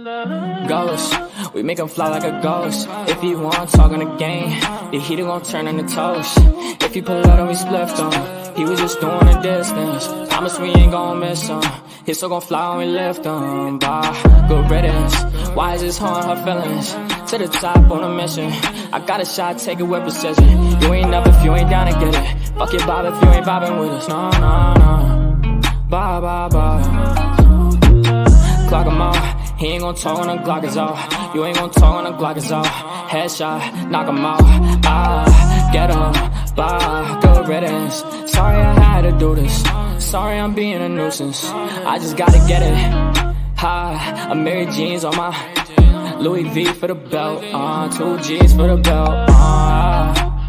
Ghost, we make him fly like a ghost. If he want talking the game, the heater gon' turn into toast. If he pull out and we spliffed him, he was just doing a distance. Promise we ain't gon' miss him. His soul gon' fly when we lift him. Bye, good riddance. Why is this hard, her feelings? To the top on a mission. I got a shot, take it with precision. You ain't up if you ain't down to get it. Fuck your bob if you ain't vibing with us. No, no, no. Bye, bye, bye. Clock him out. He ain't gon' talk when the Glock is off. You ain't gon' talk when the Glock is off. Headshot, knock him out. Ah, get him. Bye, good riddance. Sorry I had to do this. Sorry I'm being a nuisance. I just gotta get it. Hi, I'm Mary Jeans on my Louis V for the belt. 2 G's for the belt.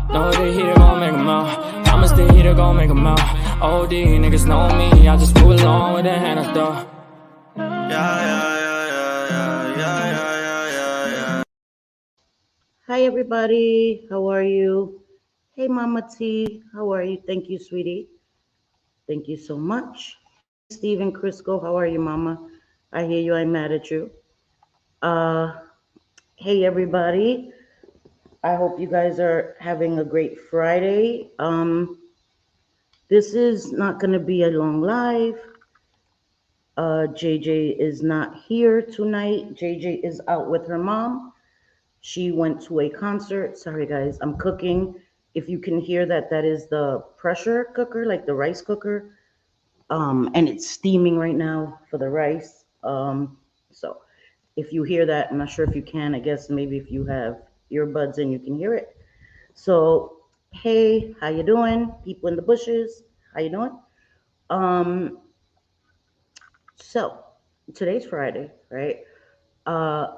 Know the heater gon' make him out. Promise the heater gon' make him out. OD niggas know me. I just move along with the hand I throw. Hi everybody, how are you? Hey Mama T, how are you? Thank you, sweetie. Thank you so much. Steven Crisco, how are you, Mama? I hear you, I'm mad at you. Hey everybody. I hope you guys are having a great Friday. This is not gonna be a long live. JJ is not here tonight. JJ is out with her mom. She went to a concert. Sorry, guys, I'm cooking. If you can hear that, that is the pressure cooker, like the rice cooker. And it's steaming right now for the rice. So if you hear that, I'm not sure if you can. I guess maybe if you have earbuds in, you can hear it. So, hey, how you doing? People in the bushes, how you doing? Um, so today's Friday, right? Uh,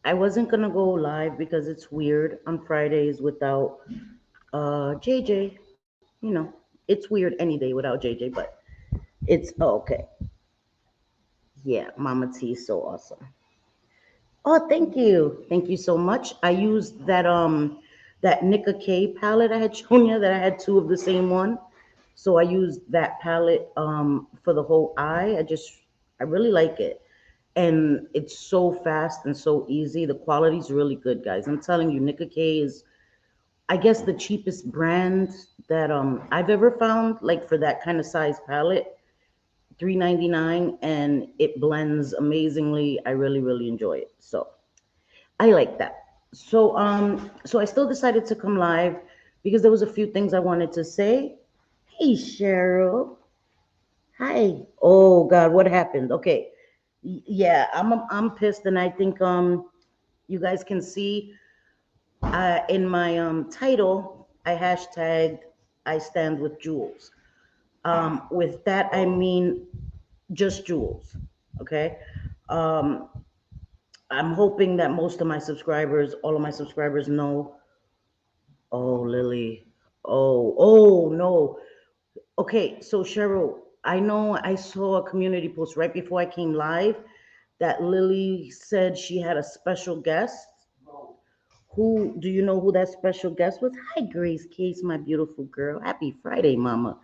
I wasn't gonna go live because it's weird on Fridays without JJ. You know, it's weird any day without JJ, but okay. Yeah, Mama T is so awesome. Oh, thank you so much. I used that Nicka K palette I had shown you that I had two of the same one. So I used that palette for the whole eye. I really like it. And it's so fast and so easy. The quality's really good, guys. I'm telling you, Nicka K is, I guess, the cheapest brand that I've ever found, like for that kind of size palette. 3.99, and it blends amazingly. I really, really enjoy it. So I like that. So I still decided to come live because there was a few things I wanted to say. Hey Cheryl. Hi. Oh God, what happened? Okay. Yeah, I'm pissed, and I think you guys can see in my title I hashtagged I stand with Jules. With that I mean just Jules. Okay. Um, I'm hoping that most of my subscribers, all of my subscribers know. Oh, Lily. Oh no. Okay, so Cheryl, I know I saw a community post right before I came live that Lily said she had a special guest. Who do you know who that special guest was? Hi, Grace Case, my beautiful girl. Happy Friday, Mama.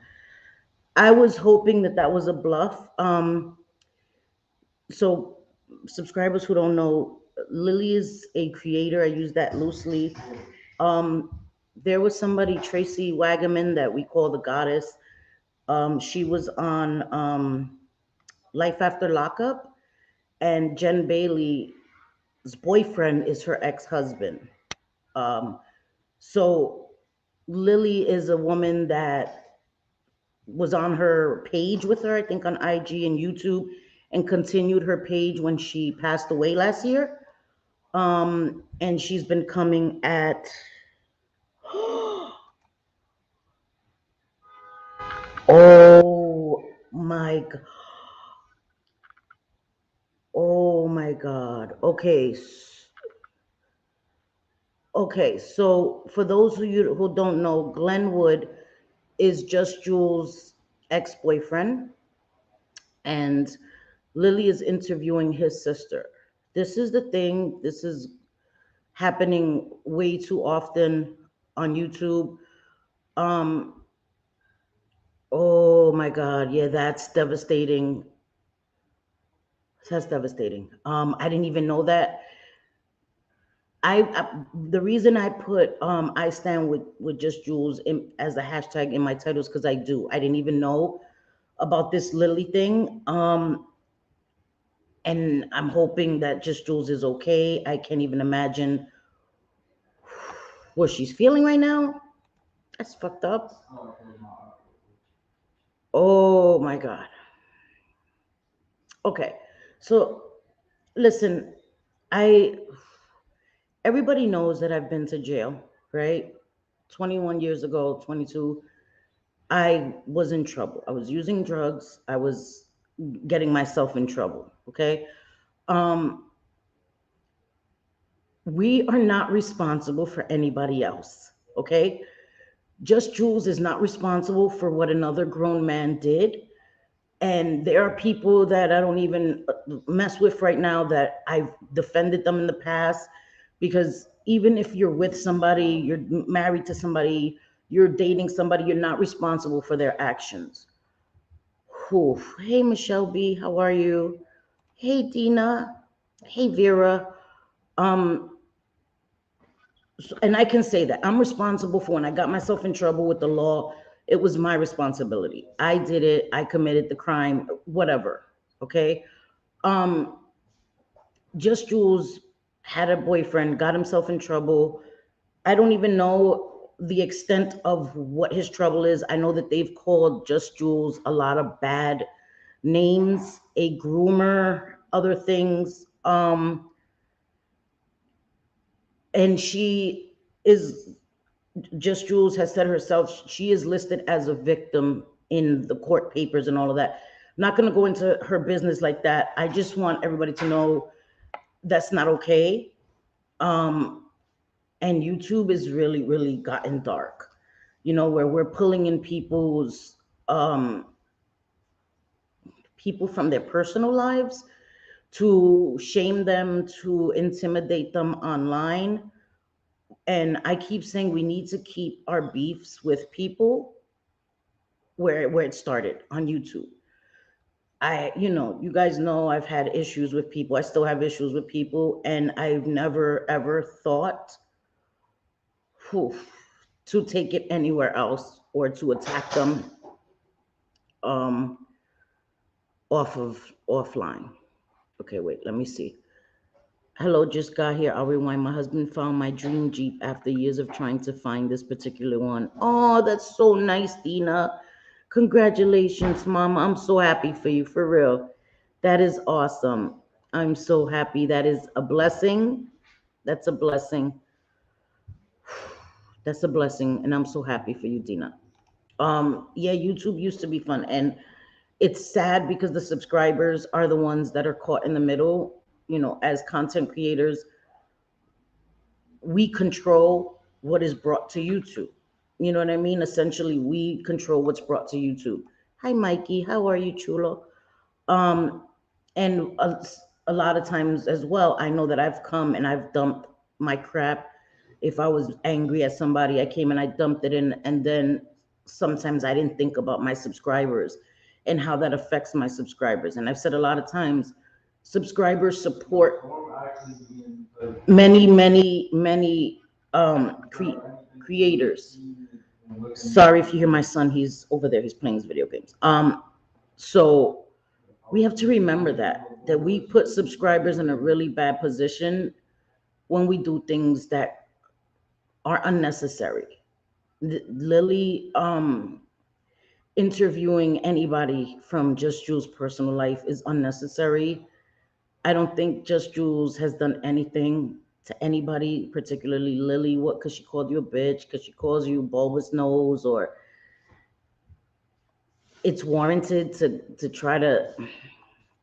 I was hoping that that was a bluff. So subscribers who don't know, Lily is a creator. I use that loosely. Um, there was somebody, Tracy Wagaman, that we call the goddess. She was on Life After Lockup, and Jen Bailey's boyfriend is her ex-husband. Um, so Lily is a woman that was on her page with her, I think on IG and YouTube, and continued her page when she passed away last year. And she's been coming at oh my god. Oh my god. Okay. Okay, so for those of you who don't know, Glenwood is Just Jules' ex-boyfriend, and Lily is interviewing his sister. This is the thing. This is happening way too often on YouTube. Um, oh my God, yeah, that's devastating. That's devastating. I didn't even know that. The reason I put I stand with Just Jules as a hashtag in my titles because I do. I didn't even know about this Lily thing. And I'm hoping that Just Jules is okay. I can't even imagine what she's feeling right now. That's fucked up. Oh my God. Okay. So listen, I everybody knows that I've been to jail, right? 21 years ago, 22, I was in trouble. I was using drugs. I was getting myself in trouble, okay? Um we are not responsible for anybody else, okay? Just Jules is not responsible for what another grown man did. And there are people that I don't even mess with right now that I've defended them in the past because even if you're with somebody, you're married to somebody, you're dating somebody, you're not responsible for their actions. Whew. Hey, Michelle B, how are you? Hey, Dina. Hey, Vera. Um, and I can say that I'm responsible for when I got myself in trouble with the law. It was my responsibility. I did it. I committed the crime, whatever. Okay. Um, Just Jules had a boyfriend, got himself in trouble. I don't even know the extent of what his trouble is. I know that they've called Just Jules a lot of bad names, a groomer, other things. And she is Just Jules has said herself, she is listed as a victim in the court papers and all of that. I'm not going to go into her business like that. I just want everybody to know that's not okay. Um, and YouTube is really, really gotten dark, where we're pulling in um, people from their personal lives to shame them, to intimidate them online. And I keep saying we need to keep our beefs with people where it started on YouTube. You guys know I've had issues with people. I still have issues with people, and I've never ever thought whew, to take it anywhere else or to attack them um, offline. Okay, wait, let me see. Hello, just got here. I'll rewind. My husband found my dream Jeep after years of trying to find this particular one. Oh, that's so nice, Dina. Congratulations, Mama. I'm so happy for you, for real. That is awesome. I'm so happy. That is a blessing. That's a blessing. That's a blessing. And I'm so happy for you, Dina. Yeah, YouTube used to be fun. And it's sad because the subscribers are the ones that are caught in the middle. As content creators, we control what is brought to YouTube. You know what I mean? Essentially, we control what's brought to YouTube. Hi, Mikey. How are you, Chulo? Um, and a lot of times as well, I know that I've come and I've dumped my crap. If I was angry at somebody, I came and I dumped it in, and then sometimes I didn't think about my subscribers and how that affects my subscribers. And I've said a lot of times, subscribers support many, many, many creators. Sorry if you hear my son, he's over there, he's playing his video games. So we have to remember that we put subscribers in a really bad position when we do things that are unnecessary. Lily interviewing anybody from Just Jules' personal life is unnecessary. I don't think Just Jules has done anything to anybody, particularly Lily. What? Because she called you a bitch? Because she calls you bulbous nose? Or it's warranted to try to?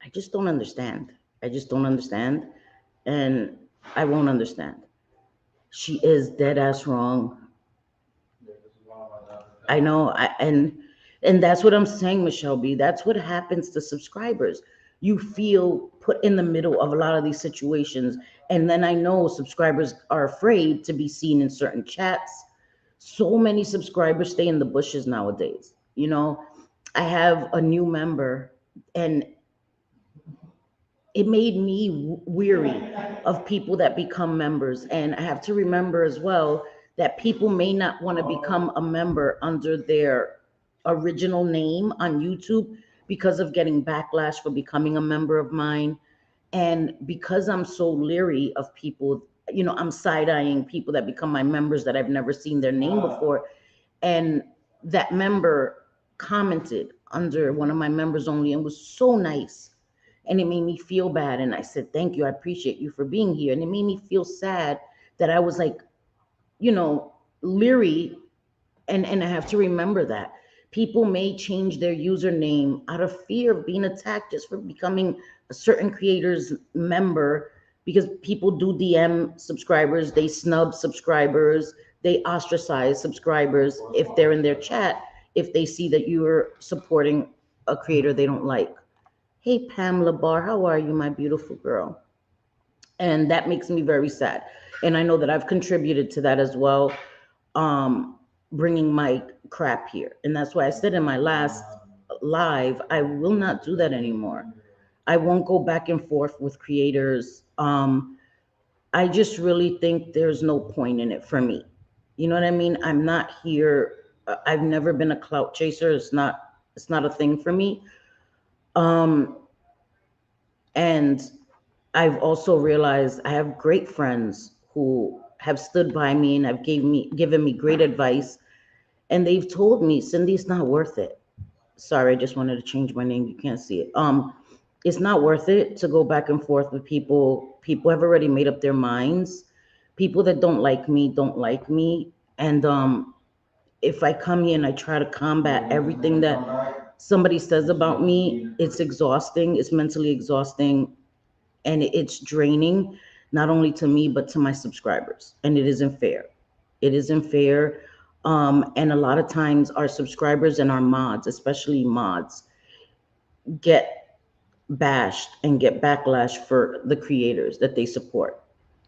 I just don't understand. I just don't understand, and I won't understand. She is dead ass wrong. I know, and that's what I'm saying, Michelle B. That's what happens to subscribers. You feel put in the middle of a lot of these situations, and then I know subscribers are afraid to be seen in certain chats. So many subscribers stay in the bushes nowadays. I have a new member, and it made me weary of people that become members. And I have to remember as well that people may not want to become a member under their original name on YouTube because of getting backlash for becoming a member of mine. And because I'm so leery of people, I'm side eyeing people that become my members that I've never seen their name before. And that member commented under one of my members only and was so nice. And it made me feel bad. And I said, thank you. I appreciate you for being here. And it made me feel sad that I was like, you know, leery. And I have to remember that people may change their username out of fear of being attacked just for becoming a certain creator's member, because people do DM subscribers, they snub subscribers, they ostracize subscribers if they're in their chat, if they see that you're supporting a creator they don't like. Hey, Pamela Barr, how are you, my beautiful girl? And that makes me very sad. And I know that I've contributed to that as well, bringing my crap here. And that's why I said in my last live, I will not do that anymore. I won't go back and forth with creators. I just really think there's no point in it for me. You know what I mean? I'm not here. I've never been a clout chaser. It's not a thing for me. Um, and I've also realized I have great friends who have stood by me and have given me great advice, and they've told me, Cindy, it's not worth it. Sorry, I just wanted to change my name. You can't see it. It's not worth it to go back and forth with people. People have already made up their minds. People that don't like me don't like me. And if I come here and I try to combat everything that somebody says about me, it's exhausting. It's mentally exhausting, and it's draining, not only to me but to my subscribers. And it isn't fair. It isn't fair. And a lot of times our subscribers and our mods, especially mods, get bashed and get backlash for the creators that they support.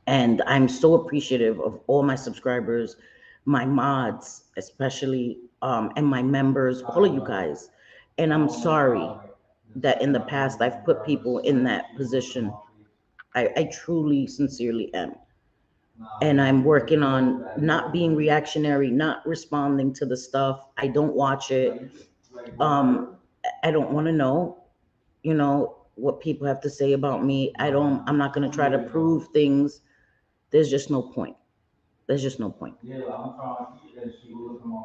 And I'm so appreciative of all my subscribers, my mods, especially, and my members, all of you guys. And I'm sorry that in the past I've put people in that position. I truly, sincerely am. And I'm working on not being reactionary, not responding to the stuff. I don't watch it. Um, I don't want to know, what people have to say about me. I'm not going to try to prove things. There's just no point. There's just no point.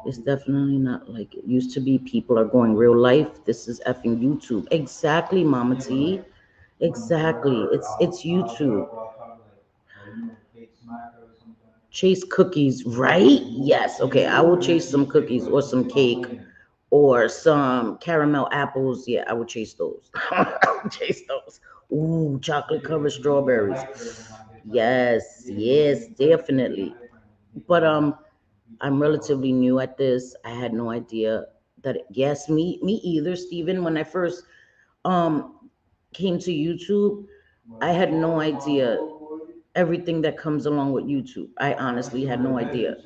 It's definitely not like it used to be. People are going real life. This is effing YouTube. Exactly, Mama T. Exactly. It's YouTube. Chase cookies, right? Yes. Okay, I will chase some cookies or some cake or some caramel apples. Yeah, I would chase those. I would chase those. Ooh, chocolate covered strawberries. Yes, yes, definitely. But I'm relatively new at this. I had no idea that yes, me either, Stephen. When I first um came to YouTube, I had no idea everything that comes along with YouTube. I honestly had no idea.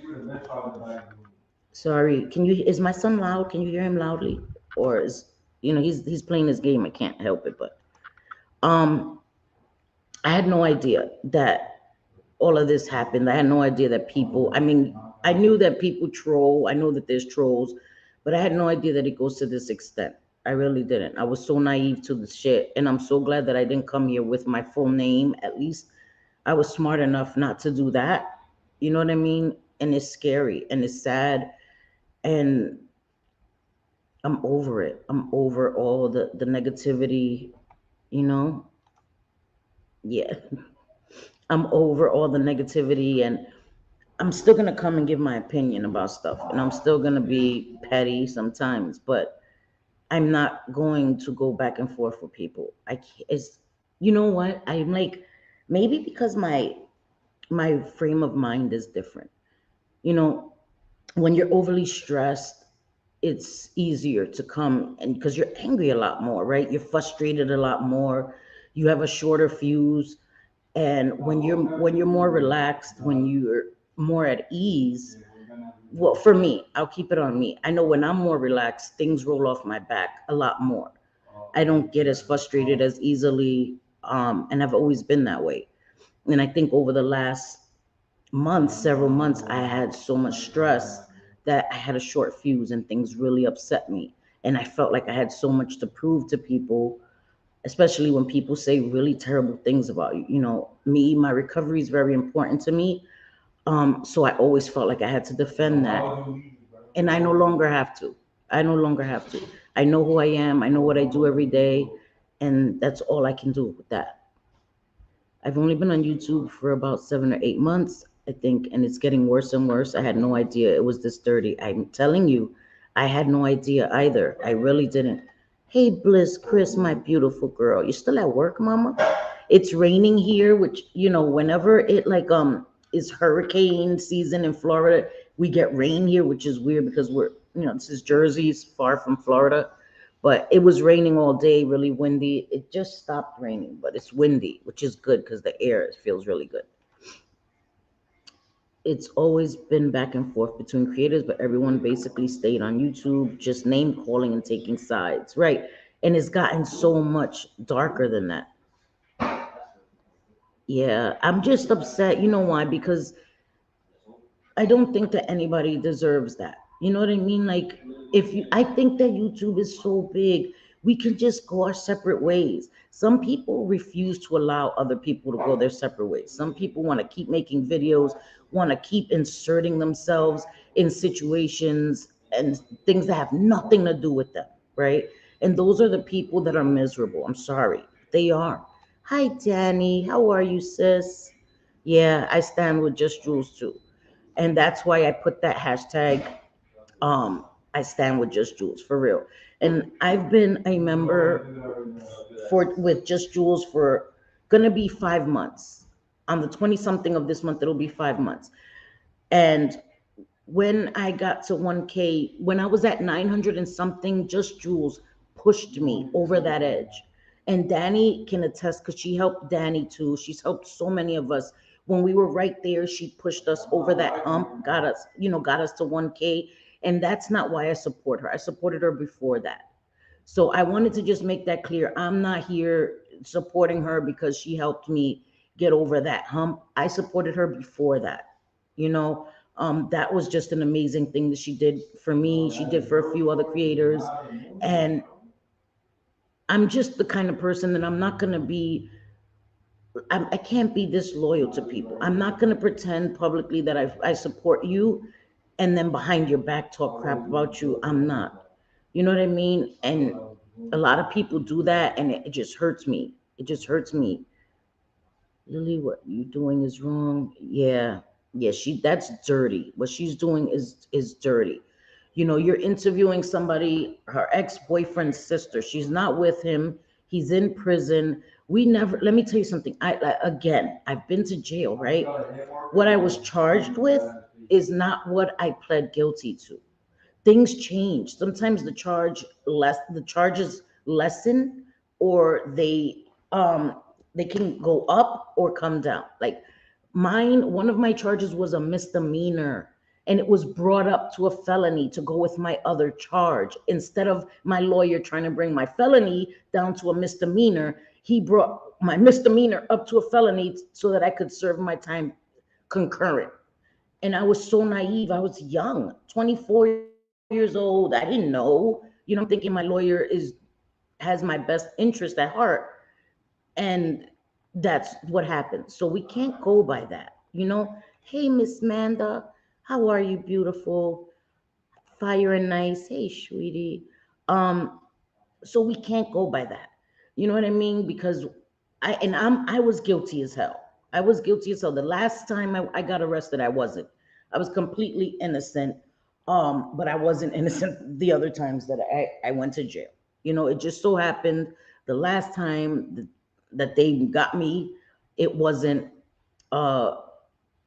Sorry, is my son loud? Can you hear him loudly? Or he's playing his game. I can't help it, but um I had no idea that all of this happened. I had no idea that I mean, I knew that people troll. I know that there's trolls, but I had no idea that it goes to this extent. I really didn't. I was so naive to the shit. And I'm so glad that I didn't come here with my full name. At least I was smart enough not to do that. You know what I mean? And it's scary and it's sad. And I'm over it. I'm over all the negativity, you know? Yeah. I'm over all the negativity, and I'm still gonna come and give my opinion about stuff, and I'm still gonna be petty sometimes, but I'm not going to go back and forth with people. I can't, you know what? I'm like, maybe because my frame of mind is different. You know, when you're overly stressed, it's easier to come, and because you're angry a lot more, right? You're frustrated a lot more. You have a shorter fuse. And when you're more relaxed, when you're more at ease, well, for me, I'll keep it on me. I know when I'm more relaxed, things roll off my back a lot more. I don't get as frustrated as easily. And I've always been that way. And I think over the last months, several months, I had so much stress that I had a short fuse and things really upset me. And I felt like I had so much to prove to people, especially when people say really terrible things about you. You know, me, my recovery is very important to me. So I always felt like I had to defend that. And I no longer have to. I no longer have to. I know who I am. I know what I do every day. And that's all I can do with that. I've only been on YouTube for about 7 or 8 months, I think, and it's getting worse and worse. I had no idea it was this dirty. I'm telling you, I had no idea either. I really didn't. Hey, Bliss, Chris, my beautiful girl. You still at work, mama? It's raining here, which, whenever it is hurricane season in Florida, we get rain here, which is weird because this is Jersey, it's far from Florida. But it was raining all day, really windy. It just stopped raining, but it's windy, which is good because the air feels really good. It's always been back and forth between creators, but everyone basically stayed on YouTube, just name calling and taking sides, right? And it's gotten so much darker than that. Yeah, I'm just upset. You know why? Because I don't think that anybody deserves that. You know what I mean? Like, I think that YouTube is so big, we can just go our separate ways. Some people refuse to allow other people to go their separate ways. Some people want to keep making videos, want to keep inserting themselves in situations and things that have nothing to do with them, right? And those are the people that are miserable. I'm sorry. They are. Hi, Danny. How are you, sis? Yeah, I stand with Just Jules too, and that's why I put that hashtag. I stand with Just Jules for real, and I've been a member for with Just Jules for gonna be 5 months. On the 20 something of this month, it'll be 5 months. And when I got to 1K, when I was at 900 and something, Just Jules pushed me over that edge. And Danny can attest because she helped Danny too. She's helped so many of us. When we were right there, she pushed us over that hump, got us to 1K. And that's not why I support her. I supported her before that. So I wanted to just make that clear. I'm not here supporting her because she helped me get over that hump. I supported her before that. You know, that was just an amazing thing that she did for me. She did for a few other creators. And I'm just the kind of person that I'm not going to be, I can't be disloyal to people. I'm not going to pretend publicly that I support you and then behind your back talk crap about you. I'm not. You know what I mean? And a lot of people do that and it just hurts me. It just hurts me. Lily, what you doing is wrong. Yeah. Yeah, that's dirty. What she's doing is dirty. You're interviewing somebody, her ex-boyfriend's sister. She's not with him. He's in prison. We never, let me tell you something. Again, I've been to jail, right? What I was charged with is not what I pled guilty to. Things change. Sometimes the charges lessen, or they can go up or come down. Like one of my charges was a misdemeanor, and it was brought up to a felony to go with my other charge. Instead of my lawyer trying to bring my felony down to a misdemeanor, he brought my misdemeanor up to a felony so that I could serve my time concurrent. And I was so naive. I was young, 24 years old. I didn't know. I'm thinking my lawyer has my best interest at heart. And that's what happened. So we can't go by that. Hey, Miss Manda, how are you, beautiful? Fire and nice. Hey, sweetie. Um, so we can't go by that. You know what I mean? Because I was guilty as hell. I was guilty as hell. The last time I got arrested, I wasn't. I was completely innocent. But I wasn't innocent the other times that I went to jail. It just so happened the last time that they got me, it wasn't uh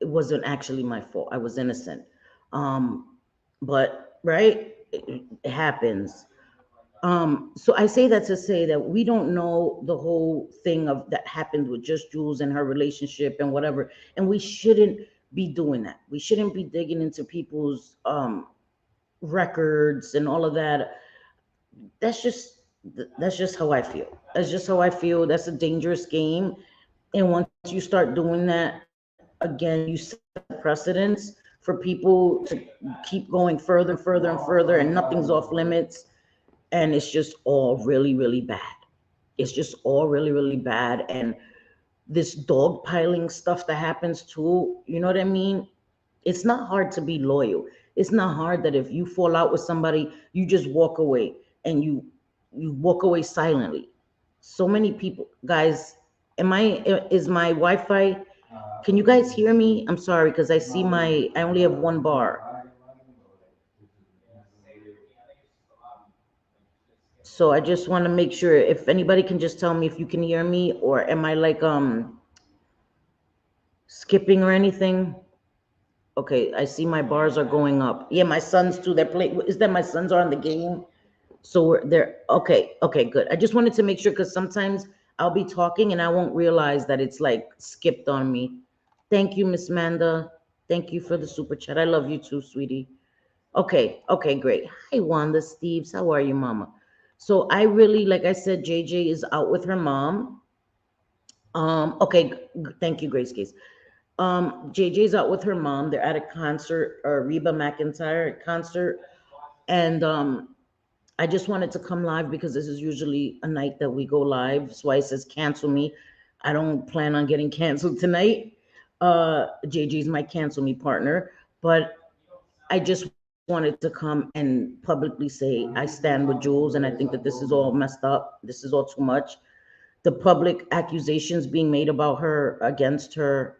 it wasn't actually my fault. I was innocent. Um, but right, it happens. So I say that to say that we don't know the whole thing of that happened with Just Jules and her relationship and whatever, and we shouldn't be doing that. We shouldn't be digging into people's records and all of that. That's just That's just how I feel. That's just how I feel. That's a dangerous game. And once you start doing that, again, you set precedents for people to keep going further and further and further, and nothing's off limits. And it's just all really, really bad. It's just all really, really bad. And this dog piling stuff that happens too, you know what I mean? It's not hard to be loyal. It's not hard that if you fall out with somebody, you just walk away and you walk away silently. So many people, guys, is my Wi-Fi, can you guys hear me? I'm sorry because I only have one bar. So I just want to make sure if anybody can just tell me if you can hear me, or am I like skipping or anything? Okay, I see my bars are going up. Yeah, my sons too. They're playing. Is that my sons are on the game? So they're okay. Okay, good. I just wanted to make sure because sometimes I'll be talking and I won't realize that it's like skipped on me. Thank you, Miss Manda. Thank you for the super chat. I love you too, sweetie. Okay, okay, great. Hi, Wanda Steves. How are you, Mama? So I really, like I said, JJ is out with her mom. Okay, thank you, Grace Case. JJ's out with her mom. They're at a concert, or Reba McEntire concert, and I just wanted to come live because this is usually a night that we go live. So I says cancel me. I don't plan on getting canceled tonight. JJ's my cancel me partner, but I just wanted to come and publicly say I stand with Jules, and I think that this is all messed up. This is all too much. The public accusations being made about her against her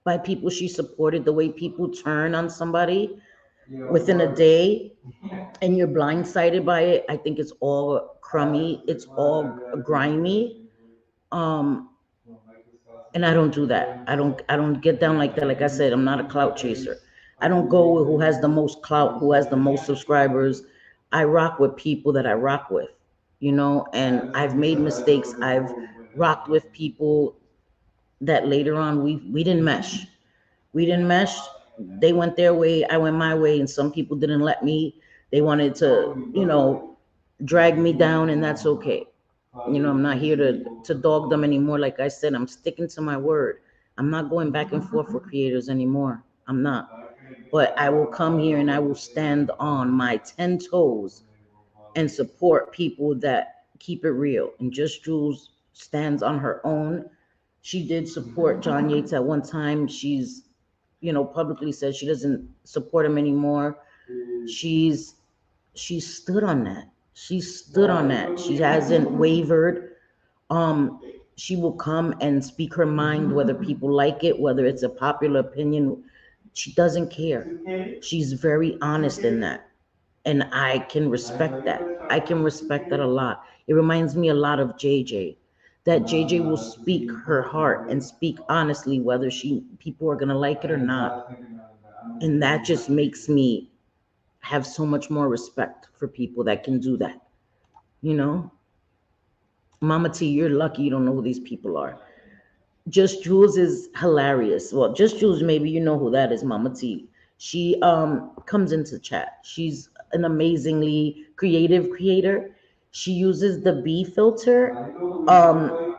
by people she supported, the way people turn on somebody within a day and you're blindsided by it, I think it's all crummy, it's all grimy. Um, and I don't do that. I don't get down like that. Like I said, I'm not a clout chaser. I don't go with who has the most clout, who has the most subscribers. I rock with people that I rock with, and I've made mistakes. I've rocked with people that later on we didn't mesh. We didn't mesh. They went their way, I went my way, and some people didn't let me. They wanted to, drag me down, and that's okay. I'm not here to dog them anymore. Like I said, I'm sticking to my word. I'm not going back and forth for creators anymore. I'm not. But I will come here and I will stand on my 10 toes and support people that keep it real. And Just Jules stands on her own. She did support John Yates at one time. She's, publicly said she doesn't support him anymore. She's she stood on that. She stood on that. She hasn't wavered. Um, she will come and speak her mind, whether people like it, whether it's a popular opinion. She doesn't care. She's very honest in that. And I can respect that. I can respect that a lot. It reminds me a lot of JJ. That JJ will speak her heart and speak honestly, whether people are gonna like it or not. And that just makes me have so much more respect for people that can do that. You know, Mama T, you're lucky you don't know who these people are. Just Jules is hilarious. Well, Just Jules, maybe you know who that is, Mama T. She comes into chat. She's an amazingly creative creator. She uses the B filter.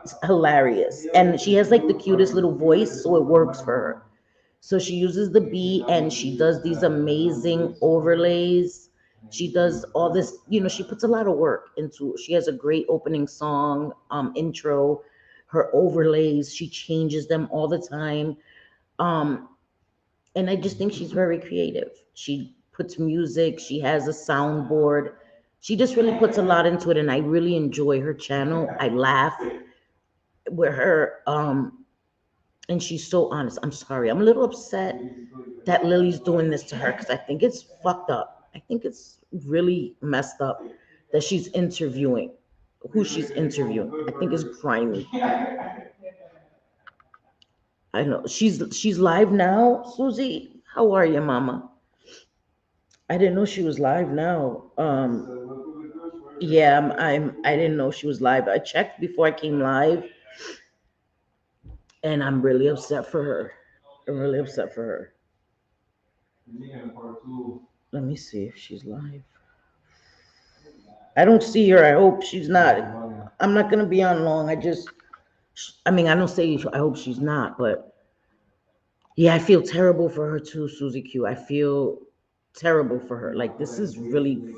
It's hilarious. And she has like the cutest little voice, so it works for her. So she uses the B and she does these amazing overlays. She does all this, she puts a lot of work into. She has a great opening song, intro, her overlays, she changes them all the time. Um, and I just think she's very creative. She puts music, she has a soundboard. She just really puts a lot into it, and I really enjoy her channel. I laugh with her. And she's so honest. I'm sorry. I'm a little upset that Lily's doing this to her because I think it's fucked up. I think it's really messed up that she's interviewing who she's interviewing. I think it's grimy. I know she's live now. Susie, how are you, Mama? I didn't know she was live now. Yeah, I didn't know she was live. I checked before I came live, and I'm really upset for her. I'm really upset for her. Let me see if she's live. I don't see her. I hope she's not. I'm not gonna be on long. I mean, I don't say I hope she's not, but yeah, I feel terrible for her too, Susie Q. I feel terrible for her. Like this is really.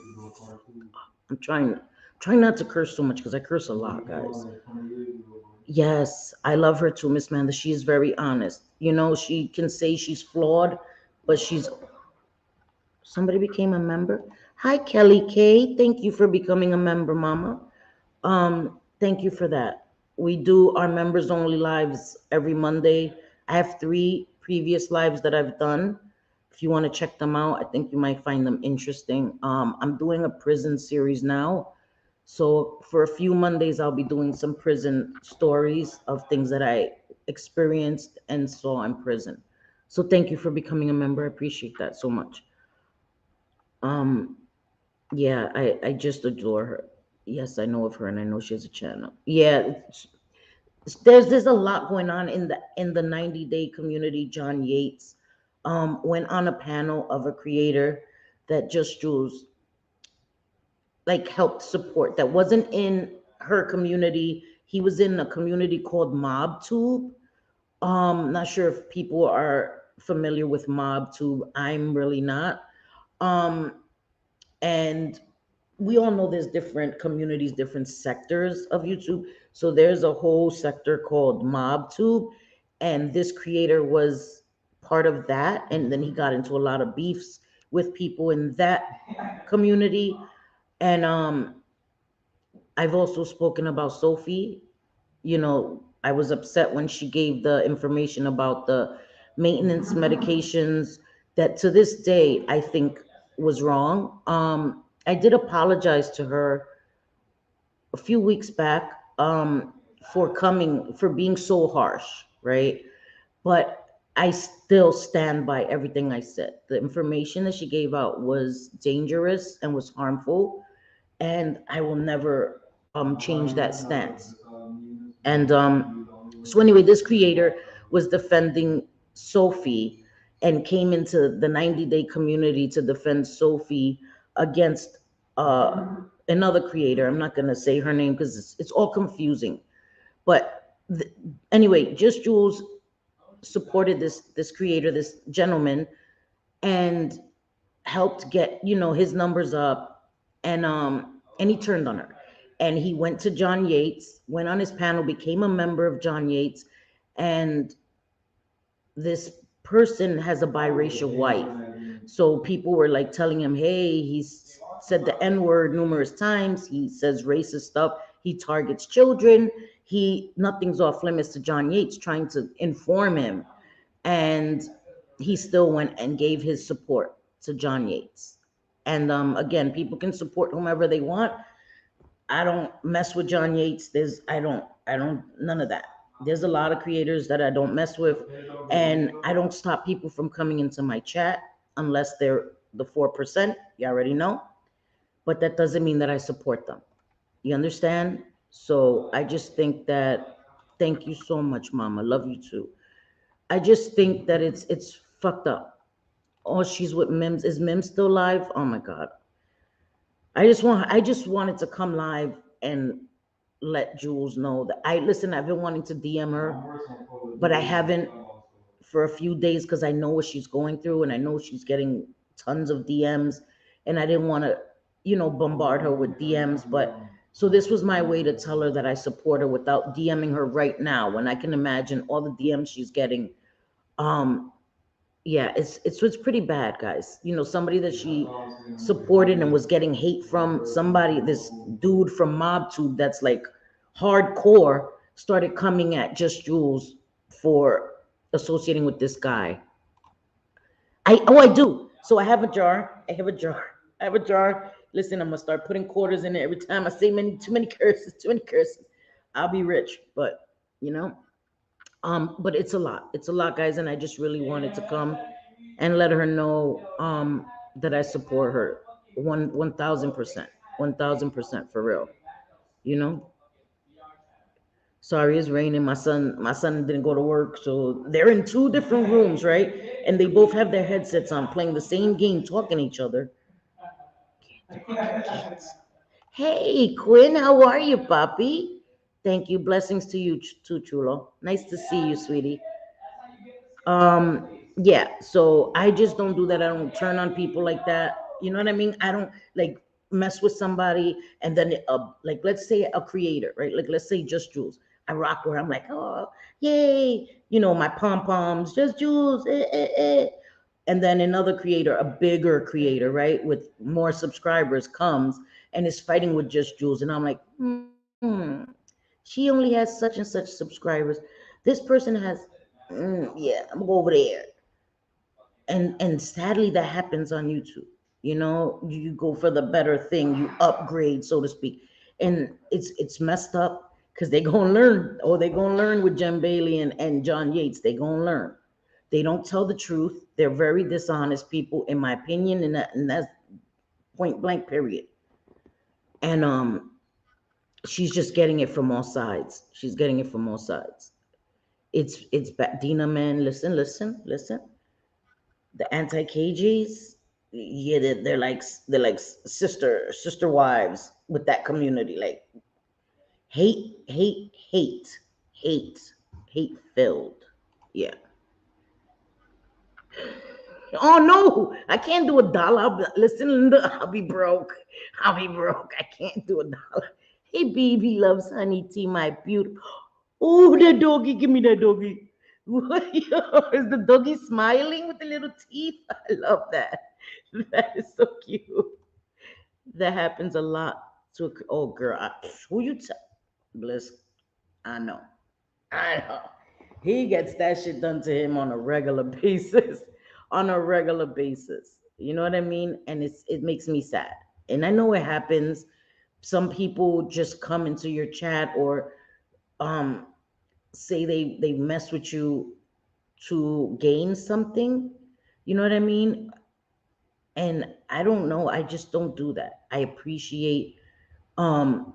I'm trying not to curse so much because I curse a lot, guys. Yes, I love her too, Miss Manda. She is very honest. You know, she can say she's flawed, but she's somebody became a member. Hi, Kelly K. Thank you for becoming a member, Mama. Thank you for that. We do our members only lives every Monday. I have 3 previous lives that I've done. If you want to check them out, I think you might find them interesting. I'm doing a prison series now. So for a few Mondays, I'll be doing some prison stories of things that I experienced and saw in prison. So thank you for becoming a member. I appreciate that so much. Um, yeah, I just adore her. Yes, I know of her and I know she has a channel. Yeah, there's a lot going on in the 90 Day community. John Yates went on a panel of a creator that Just Jules like helped support that wasn't in her community. He was in a community called MobTube. Not sure if people are familiar with MobTube. I'm really not. Um, and we all know there's different communities, different sectors of YouTube. So there's a whole sector called MobTube, and this creator was part of that. And then he got into a lot of beefs with people in that community. And I've also spoken about Sophie. You know, I was upset when she gave the information about the maintenance medications that to this day I think was wrong. I did apologize to her a few weeks back for being so harsh, right? But I still stand by everything I said. The information that she gave out was dangerous and was harmful, and I will never change that stance. And so anyway, this creator was defending Sophie and came into the 90 Day community to defend Sophie against uh, another creator. I'm not going to say her name because it's all confusing. But anyway, Just Jules supported this creator, this gentleman, and helped get his numbers up, and he turned on her, and he went to John Yates, went on his panel, became a member of John Yates, and this person has a biracial wife. So people were like telling him, hey, he's said the N-word numerous times, he says racist stuff, he targets children, he nothing's off limits to John Yates, trying to inform him. And he still went and gave his support to John Yates. And again, people can support whomever they want. I don't mess with John Yates. I don't none of that. There's a lot of creators that I don't mess with, and I don't stop people from coming into my chat unless they're the 4%. You already know, but that doesn't mean that I support them. You understand? So I just think that. Thank you so much, Mama. Love you too. I just think that it's fucked up. Oh, she's with Mims. Is Mims still live? Oh my God. I just wanted to come live and let Jules know that I've been wanting to DM her, but I haven't for a few days because I know what she's going through and I know she's getting tons of DMs, and I didn't want to, bombard her with DMs. But so this was my way to tell her that I support her without DMing her right now when I can imagine all the DMs she's getting. Um, yeah, it's pretty bad, guys. Somebody that she supported and was getting hate from, somebody, this dude from MobTube that's like hardcore, started coming at Just Jules for associating with this guy. I do. So I have a jar. I have a jar. I have a jar. Listen, I'm gonna start putting quarters in it every time I say too many curses, too many curses. I'll be rich, but you know. But it's a lot. It's a lot, guys, and I just really wanted to come and let her know that I support her 1,000%, 1,000% for real. You know. Sorry, it's raining. My son didn't go to work, so they're in 2 different rooms, right? And they both have their headsets on, playing the same game, talking to each other. Hey, Quinn, how are you, Papi? Thank you. Blessings to you too, Chulo. Nice to see you, sweetie. Yeah, so I just don't do that. I don't turn on people like that. You know what I mean? I don't like mess with somebody and then like let's say a creator, right? Like let's say Just Jules. I rock where I'm like, oh, yay, my pom poms, Just Jules, and then another creator, a bigger creator, right, with more subscribers comes and is fighting with Just Jules, and I'm like, she only has such and such subscribers. This person has, yeah, I'm gonna go over there, and sadly that happens on YouTube. You go for the better thing, you upgrade, so to speak, and it's messed up because they gonna learn. Oh, they gonna learn with Jen Bailey and John Yates. They gonna learn. They don't tell the truth. They're very dishonest people, in my opinion, and that's point blank, period. And she's just getting it from all sides. She's getting it from all sides. It's bad. Dina, man, listen, listen, listen. The anti KJs, yeah, they're like sister wives with that community. Like hate, hate, hate, hate, hate filled. Yeah. Oh no, I can't do a dollar. Listen, Linda, I'll be broke. I'll be broke. I can't do a dollar. Hey, baby loves honey tea, my beautiful. Oh, that doggy, give me that doggy. What, is the doggy smiling with the little teeth? I love that. That is so cute. That happens a lot to. Oh, girl, who you tell? Bliss, I know. I know. He gets that shit done to him on a regular basis. On a regular basis. You know what I mean? And it makes me sad. And I know it happens. Some people just come into your chat or um say they mess with you to gain something. You know what I mean? And I don't know. I just don't do that. I appreciate um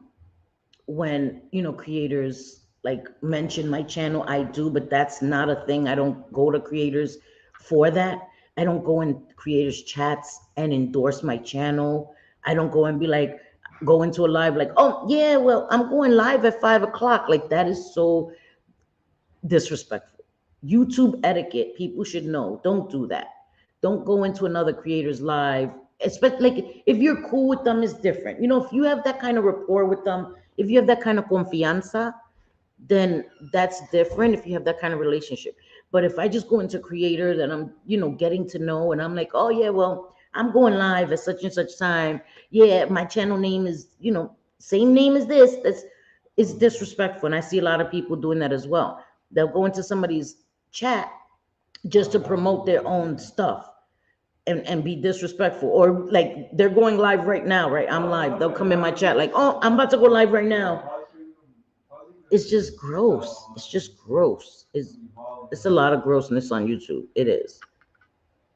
when creators like mention my channel. I do, but that's not a thing. I don't go to creators for that. I don't go in creators chats and endorse my channel. I don't go and be like, go into a live like, oh yeah, well, I'm going live at 5 o'clock. Like, that is so disrespectful. YouTube etiquette, people should know. Don't do that. Don't go into another creator's live. Especially like if you're cool with them, it's different. If you have that kind of rapport with them, if you have that kind of confianza, then that's different if you have that kind of relationship. But if I just go into creator that I'm, getting to know, and I'm like, oh yeah, well, I'm going live at such and such time. Yeah, my channel name is, same name as this. That's It's disrespectful. And I see a lot of people doing that as well. They'll go into somebody's chat just to promote their own stuff and be disrespectful. Or like they're going live right now, right? I'm live. They'll come in my chat like, oh, I'm about to go live right now. It's just gross. It's just gross. It's a lot of grossness on YouTube. It is.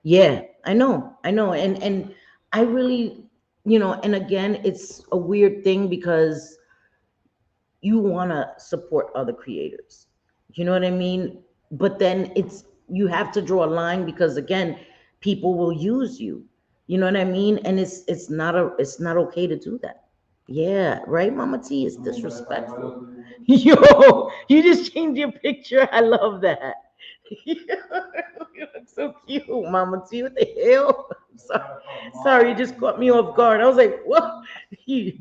Yeah, I know. I know. And I really, and again, it's a weird thing because you want to support other creators. You know what I mean? But then you have to draw a line because again, people will use you. You know what I mean? And it's not okay to do that. Yeah, right, Mama T, is disrespectful. Yo, you just changed your picture. I love that. You look so cute, Mama T. What the hell? Sorry, you just caught me off guard. I was like, what?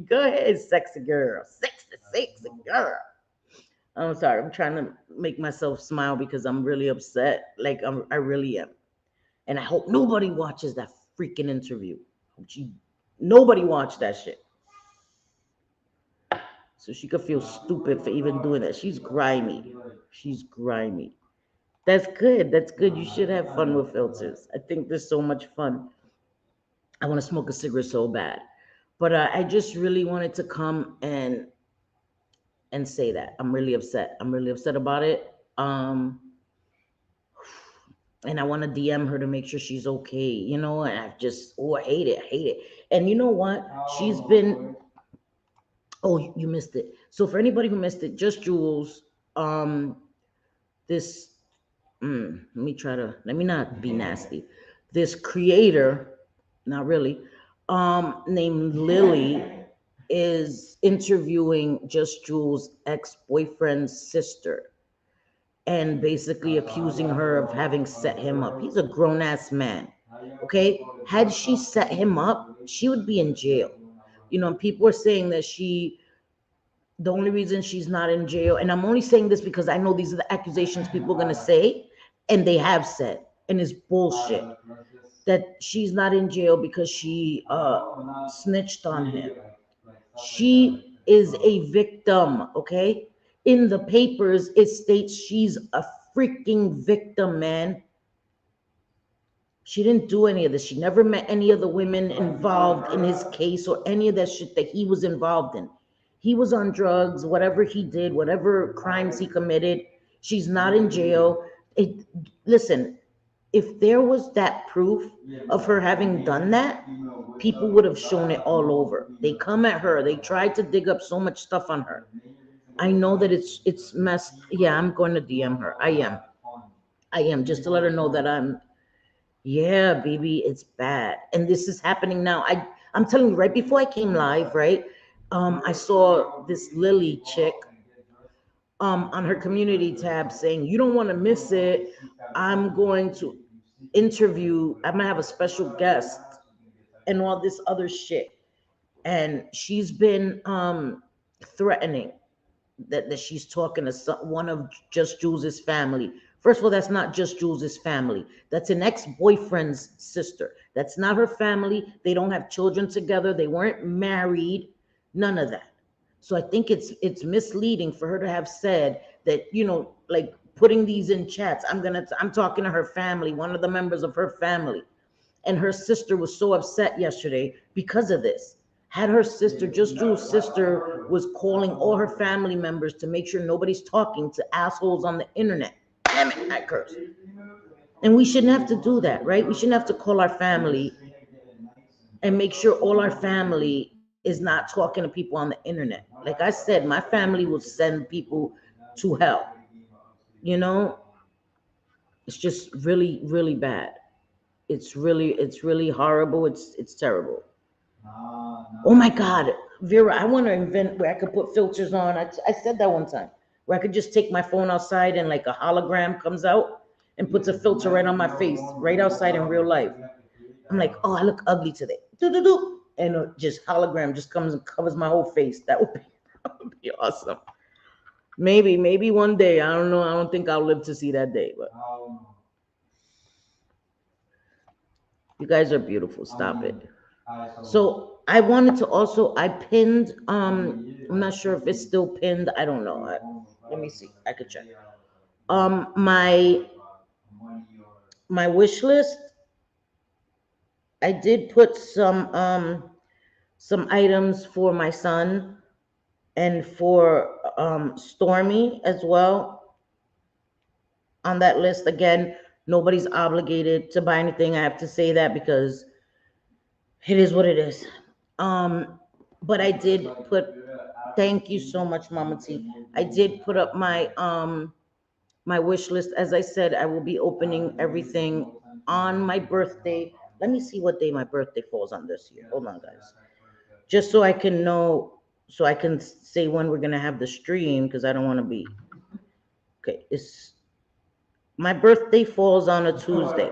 Go ahead, sexy girl. Sexy girl. I'm sorry. I'm trying to make myself smile because I'm really upset. Like I really am. And I hope nobody watches that freaking interview. Nobody watched that shit. So she could feel stupid for even doing that. She's grimy. She's grimy. That's good. That's good. You should have fun with filters. I think there's so much fun. I want to smoke a cigarette so bad. But I just really wanted to come and say that. I'm really upset. I'm really upset about it. And I want to DM her to make sure she's okay, and I hate it. I hate it. And you know what? She's been Oh, you missed it. So for anybody who missed it, Just Jules, this let me not be nasty. This creator, not really, named Lily, is interviewing Just Jules' ex-boyfriend's sister and basically accusing her of having set him up. He's a grown-ass man. Okay? Had she set him up, she would be in jail. People are saying that the only reason she's not in jail, and I'm only saying this because I know these are the accusations people are going to say, and they have said, and it's bullshit, that she's not in jail because she snitched on him. She is a victim, okay? In the papers, it states she's a freaking victim, man. She didn't do any of this. She never met any of the women involved in his case or any of that shit that he was involved in. He was on drugs, whatever he did, whatever crimes he committed. She's not in jail. Listen, if there was that proof of her having done that, people would have shown it all over. They come at her. They tried to dig up so much stuff on her. I know that it's messed. Yeah, I'm going to DM her. I am, just to let her know that yeah, baby, it's bad. And this is happening now. I'm telling you, right before I came live, right? I saw this Lily chick on her community tab saying, you don't want to miss it. I'm going to I'm gonna have a special guest and all this other shit. And she's been threatening that she's talking to one of Just Jules's family. First of all, that's not Just Jules's family. That's an ex-boyfriend's sister. That's not her family. They don't have children together. They weren't married. None of that. So I think it's misleading for her to have said that, like putting these in chats. I'm talking to her family, one of the members of her family. And her sister was so upset yesterday because of this. Had her sister, Just Jules's sister, was calling all her family members to make sure nobody's talking to assholes on the internet. Damn it, I curse. And we shouldn't have to do that, right? We shouldn't have to call our family and make sure all our family is not talking to people on the internet. Like I said, my family will send people to hell. It's just really, really bad. It's really horrible. It's terrible. Oh my God, Vera, I want to invent where I could put filters on. I said that one time, where I could just take my phone outside and like a hologram comes out and puts a filter right on my face, right outside in real life. I'm like, oh, I look ugly today. Do. And just hologram just comes and covers my whole face. That would be awesome. Maybe one day. I don't know. I don't think I'll live to see that day, but you guys are beautiful. Stop it. So I wanted to also, I pinned, I'm not sure if it's still pinned. I don't know. Let me see. I could check. My wish list, I did put some items for my son and for Stormy as well on that list. Again, nobody's obligated to buy anything. I have to say that because it is what it is. But I did put, thank you so much, Mama T. I did put up my my wish list. As I said, I will be opening everything on my birthday. Let me see what day my birthday falls on this year. Hold on, guys. Just so I can know, so I can say when we're gonna have the stream, because I don't want to be. Okay, my birthday falls on a Tuesday.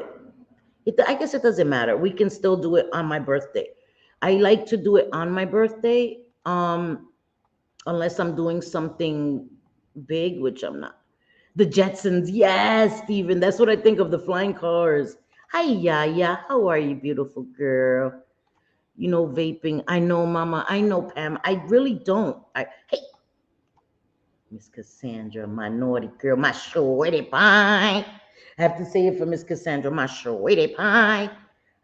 I guess it doesn't matter. We can still do it on my birthday. I like to do it on my birthday, unless I'm doing something big, which I'm not. The Jetsons, yes, Steven. That's what I think of, the flying cars. Hi, Yaya. How are you, beautiful girl? Vaping. I know, Mama. I know, Pam. I really don't. Hey, Miss Cassandra, my naughty girl, my shorty pie. I have to say it for Miss Cassandra, my shorty pie.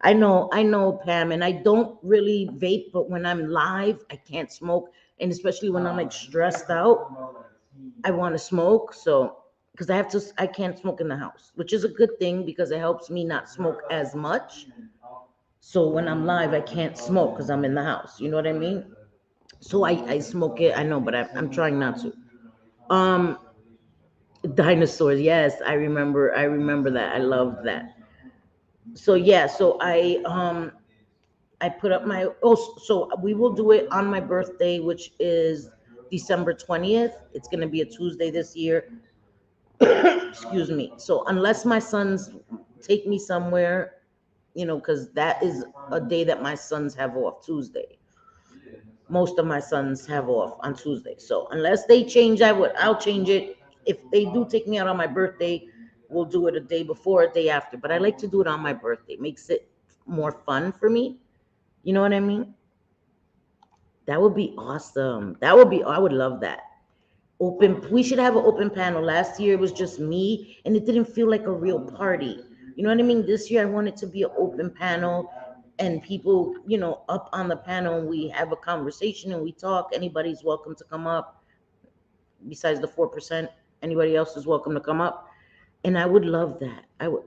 I know, Pam, and I don't really vape, but when I'm live, I can't smoke, and especially when I'm like stressed out, I want to smoke. So, because I can't smoke in the house, which is a good thing because it helps me not smoke as much. So when I'm live, I can't smoke because I'm in the house. You know what I mean? So I smoke it. I know, but I'm trying not to. Dinosaurs. Yes, I remember that. I loved that. So yeah, so I put up my, oh, so we will do it on my birthday, which is December 20th. It's going to be a Tuesday this year. Excuse me. So unless my sons take me somewhere, because that is a day that my sons have off, Tuesday. Most of my sons have off on Tuesday. So unless they change that, I'll change it. If they do take me out on my birthday, we'll do it a day before, a day after. But I like to do it on my birthday. Makes it more fun for me. You know what I mean? That would be awesome. I would love that. We should have an open panel. Last year it was just me and it didn't feel like a real party. You know what I mean? This year I want it to be an open panel and people, up on the panel, we have a conversation and we talk. Anybody's welcome to come up besides the 4%. Anybody else is welcome to come up. And I would love that.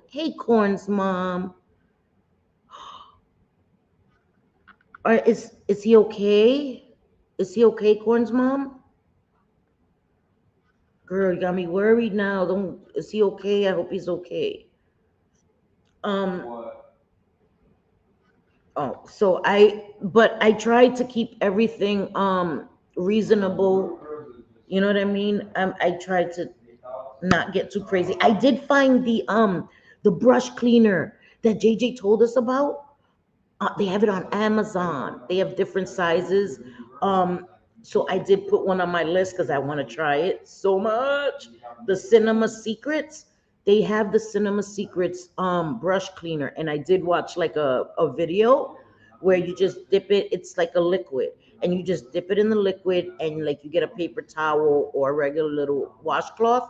Hey, Corn's mom. All right, is he okay? Is he okay, Corn's mom? Girl, you got me worried now. Don't Is he okay? I hope he's okay. Um oh, but I tried to keep everything reasonable. You know what I mean? I tried to not get too crazy. I did find the brush cleaner that JJ told us about. They have it on Amazon. They have different sizes. Um, so I did put one on my list because I want to try it so much. The Cinema Secrets. They have the Cinema Secrets brush cleaner, and I did watch like a video where you just dip it. It's like a liquid, and you just dip it in the liquid, and like you get a paper towel or a regular little washcloth,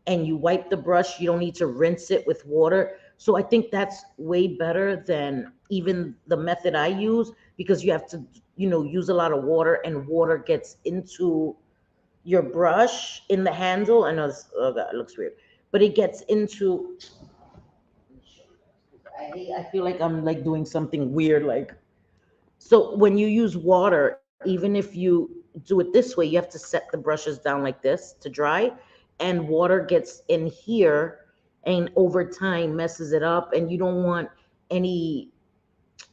and you wipe the brush. You don't need to rinse it with water. So I think that's way better than even the method I use because you have to, use a lot of water and water gets into your brush in the handle. I know oh God, it looks weird, but it gets into. I feel like I'm like doing something weird. So when you use water, even if you do it this way, you have to set the brushes down like this to dry, and water gets in here and over time messes it up, and you don't want any,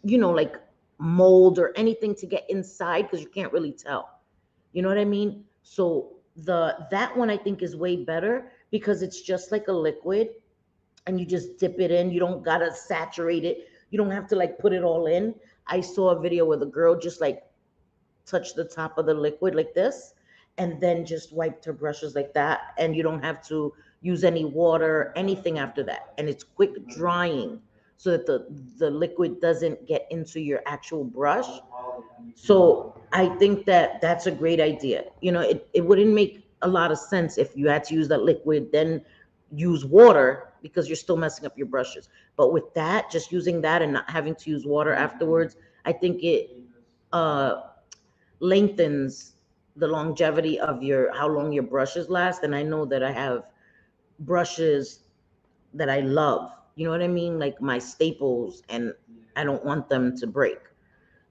like mold or anything to get inside because you can't really tell. You know what I mean? So that one I think is way better because it's just like a liquid and you just dip it in. You don't gotta saturate it. You don't have to like put it all in. I saw a video where the girl just like touched the top of the liquid like this and then just wiped her brushes like that. And you don't have to use any water, anything after that. And it's quick drying so that the liquid doesn't get into your actual brush. So I think that that's a great idea. It wouldn't make a lot of sense if you had to use that liquid, then use water because you're still messing up your brushes. But with that, just using that and not having to use water afterwards, I think it uh, lengthens the longevity of how long your brushes last. And I know that I have brushes that I love. You know what I mean? Like my staples, and I don't want them to break.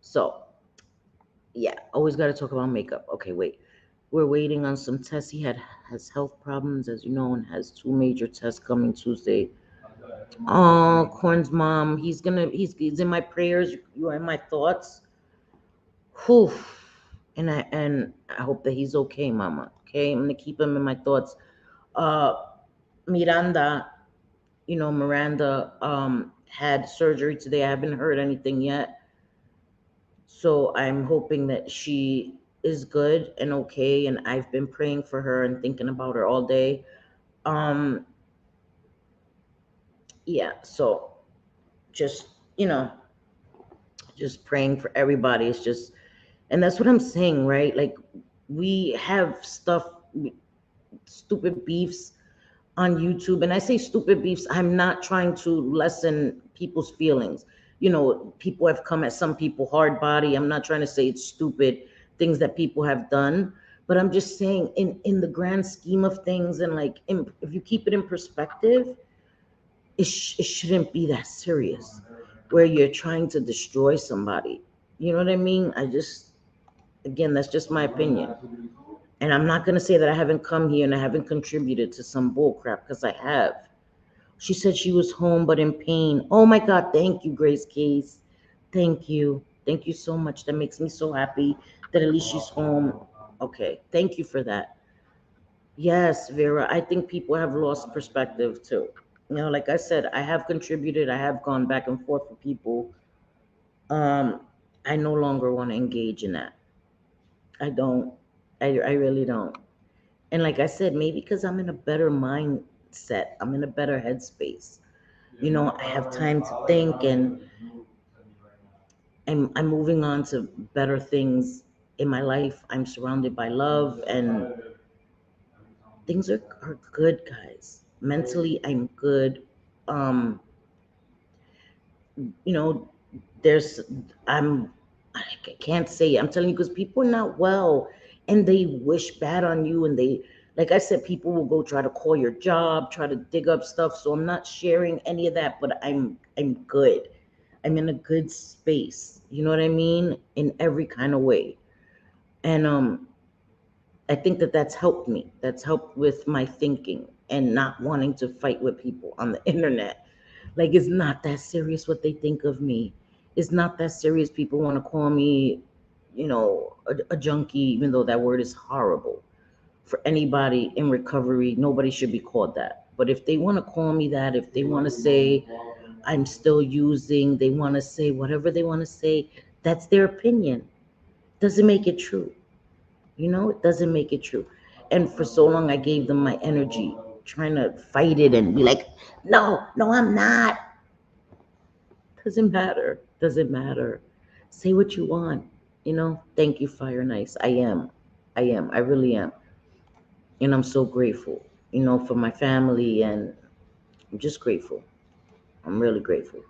So yeah, always got to talk about makeup. Okay, wait. We're waiting on some tests. He has health problems, as you know, and has two major tests coming Tuesday. Oh, Corn's mom. He's in my prayers. You are in my thoughts. Whew. And I hope that he's okay, Mama. Okay, I'm gonna keep him in my thoughts. Uh, Miranda, Miranda had surgery today. I haven't heard anything yet. So I'm hoping that she is good and okay. And I've been praying for her and thinking about her all day. Um, yeah, so just, just praying for everybody. It's just, and that's what I'm saying, right? Like we have stupid beefs on YouTube. And I say stupid beefs, I'm not trying to lessen people's feelings. People have come at some people hard body. I'm not trying to say it's stupid things that people have done, but I'm just saying in the grand scheme of things, and like if you keep it in perspective, it shouldn't be that serious where you're trying to destroy somebody. You know what I mean? Again, that's just my opinion. And I'm not going to say that I haven't come here and I haven't contributed to some bull crap, because I have. She said she was home but in pain. Oh my God, thank you, Grace Case. Thank you. Thank you so much. That makes me so happy that at least she's home. Okay. Thank you for that. Yes, Vera. I think people have lost perspective too. Like I said, I have contributed, I have gone back and forth with people. Um, I no longer want to engage in that. I don't. I really don't. And like I said, maybe because I'm in a better mindset, I'm in a better headspace. I have time to think, and I'm moving on to better things in my life. I'm surrounded by love, and things are good, guys. Mentally, I'm good. Um, you know, there's I'm I can't say it. I'm telling you because people are not well and they wish bad on you, and they, like I said, people will go try to call your job, try to dig up stuff. So I'm not sharing any of that, but I'm good. I'm in a good space. You know what I mean? In every kind of way. And I think that that's helped me. That's helped with my thinking and not wanting to fight with people on the internet. Like, it's not that serious what they think of me. It's not that serious. People want to call me, a junkie, even though that word is horrible. For anybody in recovery, nobody should be called that. But if they want to call me that, if they want to say I'm still using, they want to say whatever they want to say, that's their opinion. Doesn't make it true. It doesn't make it true. And for so long, I gave them my energy, trying to fight it and be like, no, no, I'm not. Doesn't matter. Doesn't matter. Say what you want. Thank you, Fire Nice. I am. I am. I really am. And I'm so grateful, for my family. And I'm just grateful. I'm really grateful.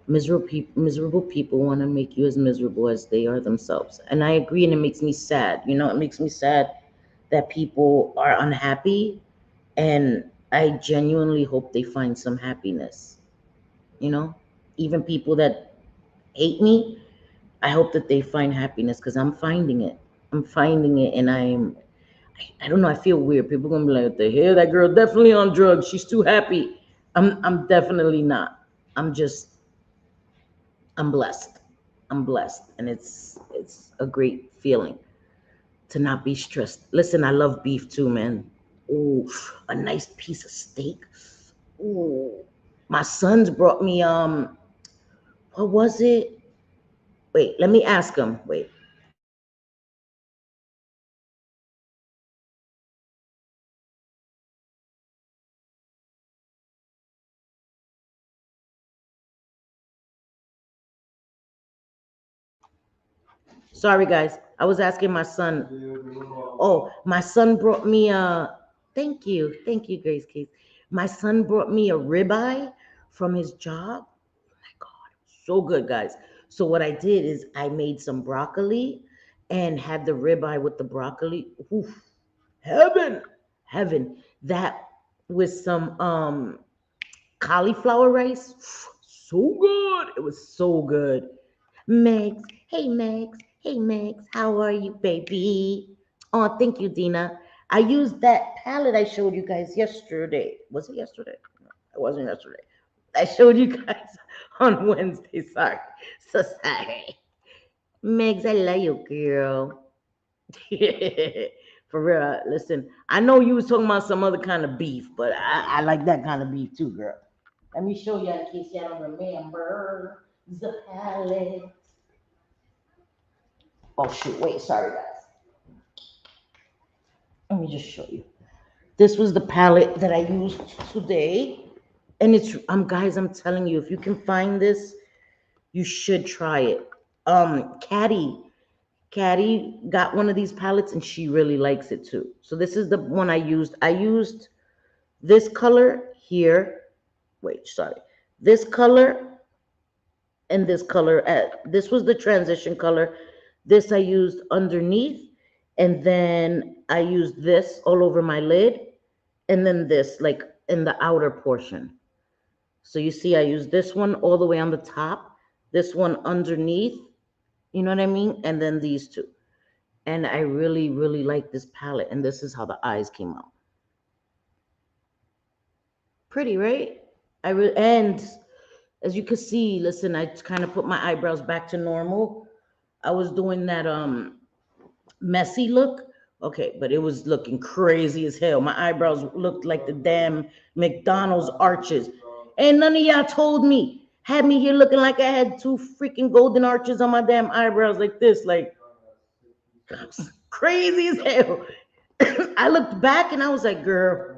Miserable people want to make you as miserable as they are themselves. And I agree. And it makes me sad. It makes me sad that people are unhappy. And I genuinely hope they find some happiness. You know, Even people that hate me, I hope that they find happiness because I'm finding it. I'm finding it, and I don't know. I feel weird. People gonna be like, "What the hell? That girl definitely on drugs. She's too happy." I'm definitely not. I'm just I'm blessed. I'm blessed, and it's a great feeling to not be stressed. Listen, I love beef too, man. Ooh, a nice piece of steak. Ooh, my sons brought me what was it? Wait, let me ask them. Wait. Sorry, guys. I was asking my son. Oh, my son brought me a. Thank you, Grace Case. My son brought me a ribeye from his job. Oh my God, so good, guys. So what I did is I made some broccoli and had the ribeye with the broccoli. Oof, heaven, heaven. That with some cauliflower rice. So good. It was so good. Megs, hey Megs, hey Megs, how are you, baby? Oh, thank you, Dina. I used that palette I showed you guys yesterday. Was it yesterday? No, it wasn't yesterday. I showed you guys on Wednesday. Sorry. So sorry. Megs, I love you, girl. For real. Listen, I know you was talking about some other kind of beef, but I like that kind of beef too, girl. Let me show you in case y'all don't remember the palette. Oh shoot, wait, sorry guys. Let me just show you. This was the palette that I used today. And I'm telling you, if you can find this, you should try it. Caddy got one of these palettes and she really likes it too. So this is the one I used. I used this color here. Wait, sorry. This color and this color. This was the transition color. This I used underneath, and then I used this all over my lid, and then this like in the outer portion. So you see, I used this one all the way on the top, this one underneath, you know what I mean? And then these two. And I really, really like this palette. And this is how the eyes came out. Pretty, right? And As you can see, listen, I kind of put my eyebrows back to normal. I was doing that messy look. Okay, but it was looking crazy as hell. My eyebrows looked like the damn McDonald's arches. And none of y'all told me. Had me here looking like I had two freaking golden arches on my damn eyebrows like this. Like crazy as hell. I looked back and I was like, girl,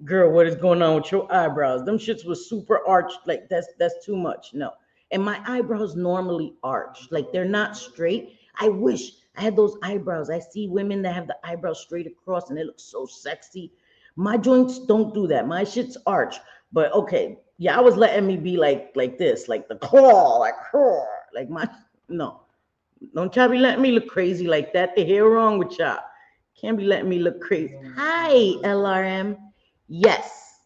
what is going on with your eyebrows? Them shits was super arched. Like that's too much. No. And my eyebrows normally arch. Like they're not straight. I wish I had those eyebrows. I see women that have the eyebrows straight across and they look so sexy. My joints don't do that. My shit's arch. But okay, yeah, I was letting me be like this, like the claw, like my no. Don't y'all be letting me look crazy like that. The hell wrong with y'all? Can't be letting me look crazy. Hi, LRM. Yes.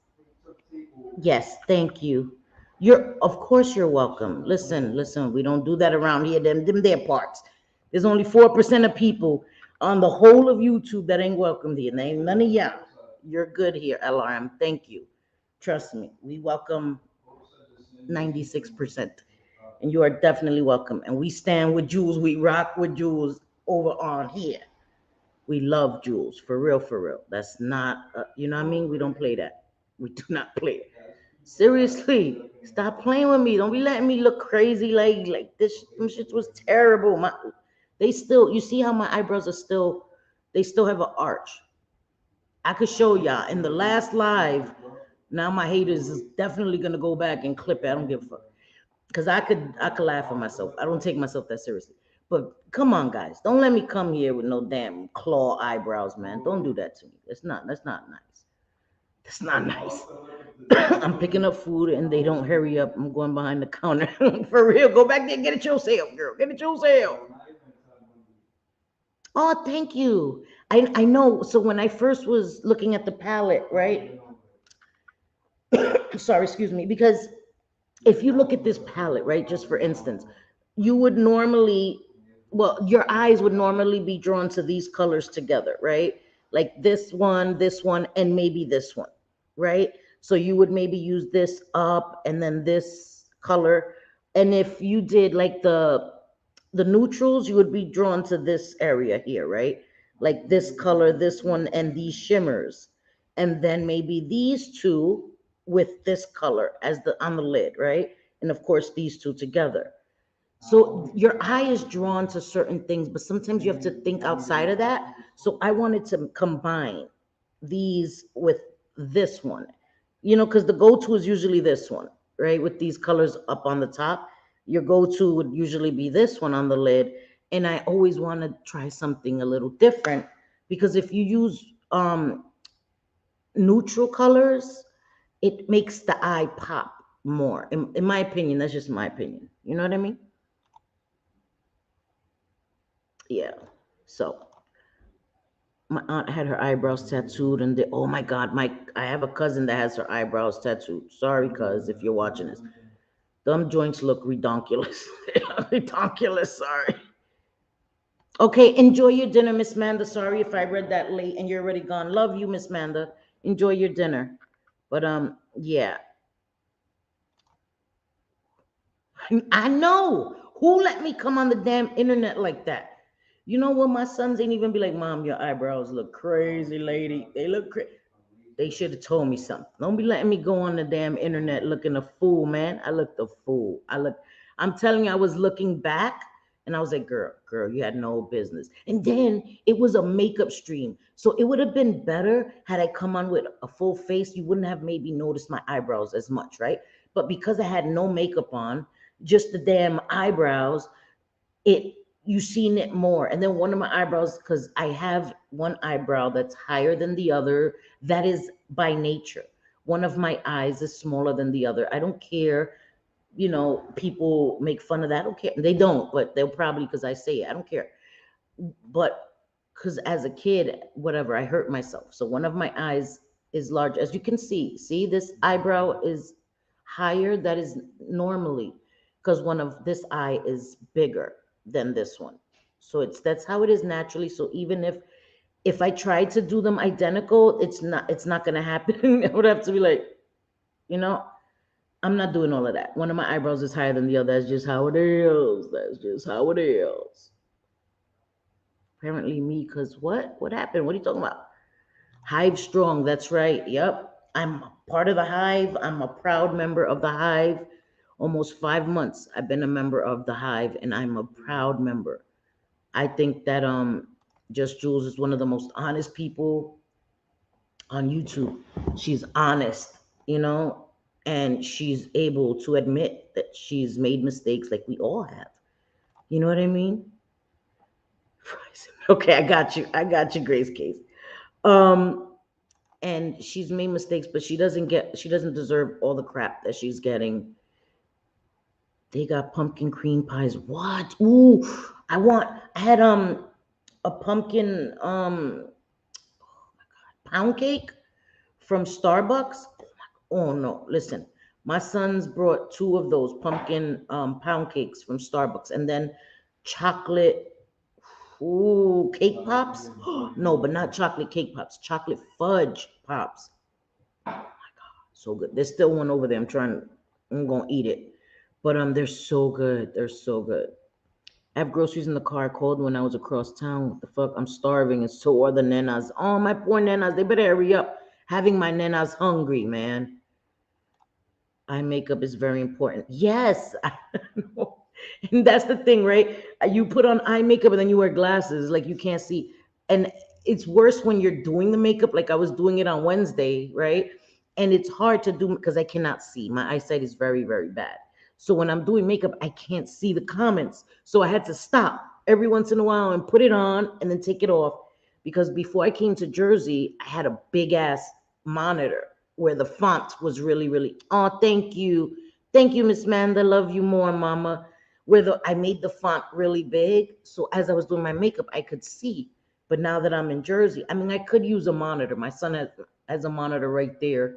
Yes, thank you. You're of course you're welcome. Listen, we don't do that around here. Them their parts. There's only 4% of people on the whole of YouTube that ain't welcome here. And ain't none of y'all. You're good here, LRM. Thank you. Trust me. We welcome 96%. And you are definitely welcome. And we stand with Jules. We rock with Jules over on here. We love Jules, for real, for real. That's not, you know what I mean? We don't play that. We do not play it. Seriously, stop playing with me. Don't be letting me look crazy like this. Them shit was terrible. They still, you see how my eyebrows are still, they still have an arch. I could show y'all in the last live. Now my haters is definitely gonna go back and clip it. I don't give a fuck. Cause I could laugh at myself. I don't take myself that seriously. But come on, guys, don't let me come here with no damn claw eyebrows, man. Don't do that to me. That's not nice. That's not nice. I'm picking up food and they don't hurry up. I'm going behind the counter. For real. Go back there and get it yourself, girl. Get it yourself. Oh, thank you. I know. So when I first was looking at the palette, right? Sorry, excuse me, because if you look at this palette, right, just for instance, you would normally, well, your eyes would normally be drawn to these colors together, right? Like this one, and maybe this one, right? So you would maybe use this up and then this color. And if you did like the neutrals, you would be drawn to this area here, right? Like this color, this one, and these shimmers. And then maybe these two with this color as the on the lid, right? And of course these two together. So your eye is drawn to certain things, but sometimes you have to think outside of that. So I wanted to combine these with this one, because the go-to is usually this one, right? With these colors up on the top. Your go-to would usually be this one on the lid. And I always want to try something a little different because if you use neutral colors, it makes the eye pop more. In my opinion, that's just my opinion. You know what I mean? Yeah. So my aunt had her eyebrows tattooed, and oh my God, I have a cousin that has her eyebrows tattooed. Sorry, cuz, if you're watching this, them joints look redonkulous. Redonkulous. Sorry. Okay, enjoy your dinner, Miss Manda. Sorry if I read that late and you're already gone. Love you, Miss Manda. Enjoy your dinner. But yeah. I know. Who let me come on the damn internet like that? You know what? My sons ain't even be like, Mom, your eyebrows look crazy, lady. They look crazy. They should have told me something. Don't be letting me go on the damn internet looking a fool, man. I looked a fool. I'm telling you, I was looking back and I was like, girl, you had no business. And then it was a makeup stream. So it would have been better had I come on with a full face. You wouldn't have maybe noticed my eyebrows as much, right? But because I had no makeup on, just the damn eyebrows, you seen it more. And then one of my eyebrows, because I have one eyebrow that's higher than the other, that is by nature. One of my eyes is smaller than the other. I don't care, people make fun of that. I don't care. They don't, but they'll probably, because I say it, I don't care. But because as a kid, whatever, I hurt myself. So one of my eyes is large. As you can see this eyebrow is higher. That is normally because one of this eye is bigger than this one. So that's how it is naturally. So even if I tried to do them identical, it's not gonna happen. I would have to be like, you know, I'm not doing all of that. One of my eyebrows is higher than the other. That's just how it is. That's just how it is. Apparently me, because what? What happened? What are you talking about? Hive Strong, that's right. Yep. I'm part of the Hive. I'm a proud member of the Hive. Almost 5 months I've been a member of the Hive, and I'm a proud member. I think that Just Jules is one of the most honest people on YouTube. She's honest, you know, and she's able to admit that she's made mistakes like we all have. You know what I mean? Okay, I got you. I got you, Grace Case. Um, and she's made mistakes, but she doesn't deserve all the crap that she's getting. They got pumpkin cream pies. What? Ooh, I had a pumpkin pound cake from Starbucks. Oh no, listen. My sons brought two of those pumpkin pound cakes from Starbucks, and then chocolate, ooh, cake pops. No, but not chocolate cake pops, chocolate fudge pops. So good. There's still one over there. I'm gonna eat it. But they're so good. They're so good. I have groceries in the car. I called when I was across town. What the fuck? I'm starving, and so are the nenas. Oh, my poor nenas. They better hurry up. Having my nenas hungry, man. Eye makeup is very important. Yes. I know. And that's the thing, right? You put on eye makeup and then you wear glasses, like you can't see. And it's worse when you're doing the makeup, like I was doing it on Wednesday, right? And it's hard to do because I cannot see. My eyesight is very, very bad. So when I'm doing makeup, I can't see the comments. So I had to stop every once in a while and put it on and then take it off. Because before I came to Jersey, I had a big ass monitor where the font was really, really, oh, thank you. Thank you, Miss Manda. Love you more, mama. I made the font really big. So as I was doing my makeup, I could see. But now that I'm in Jersey, I mean, I could use a monitor. My son has a monitor right there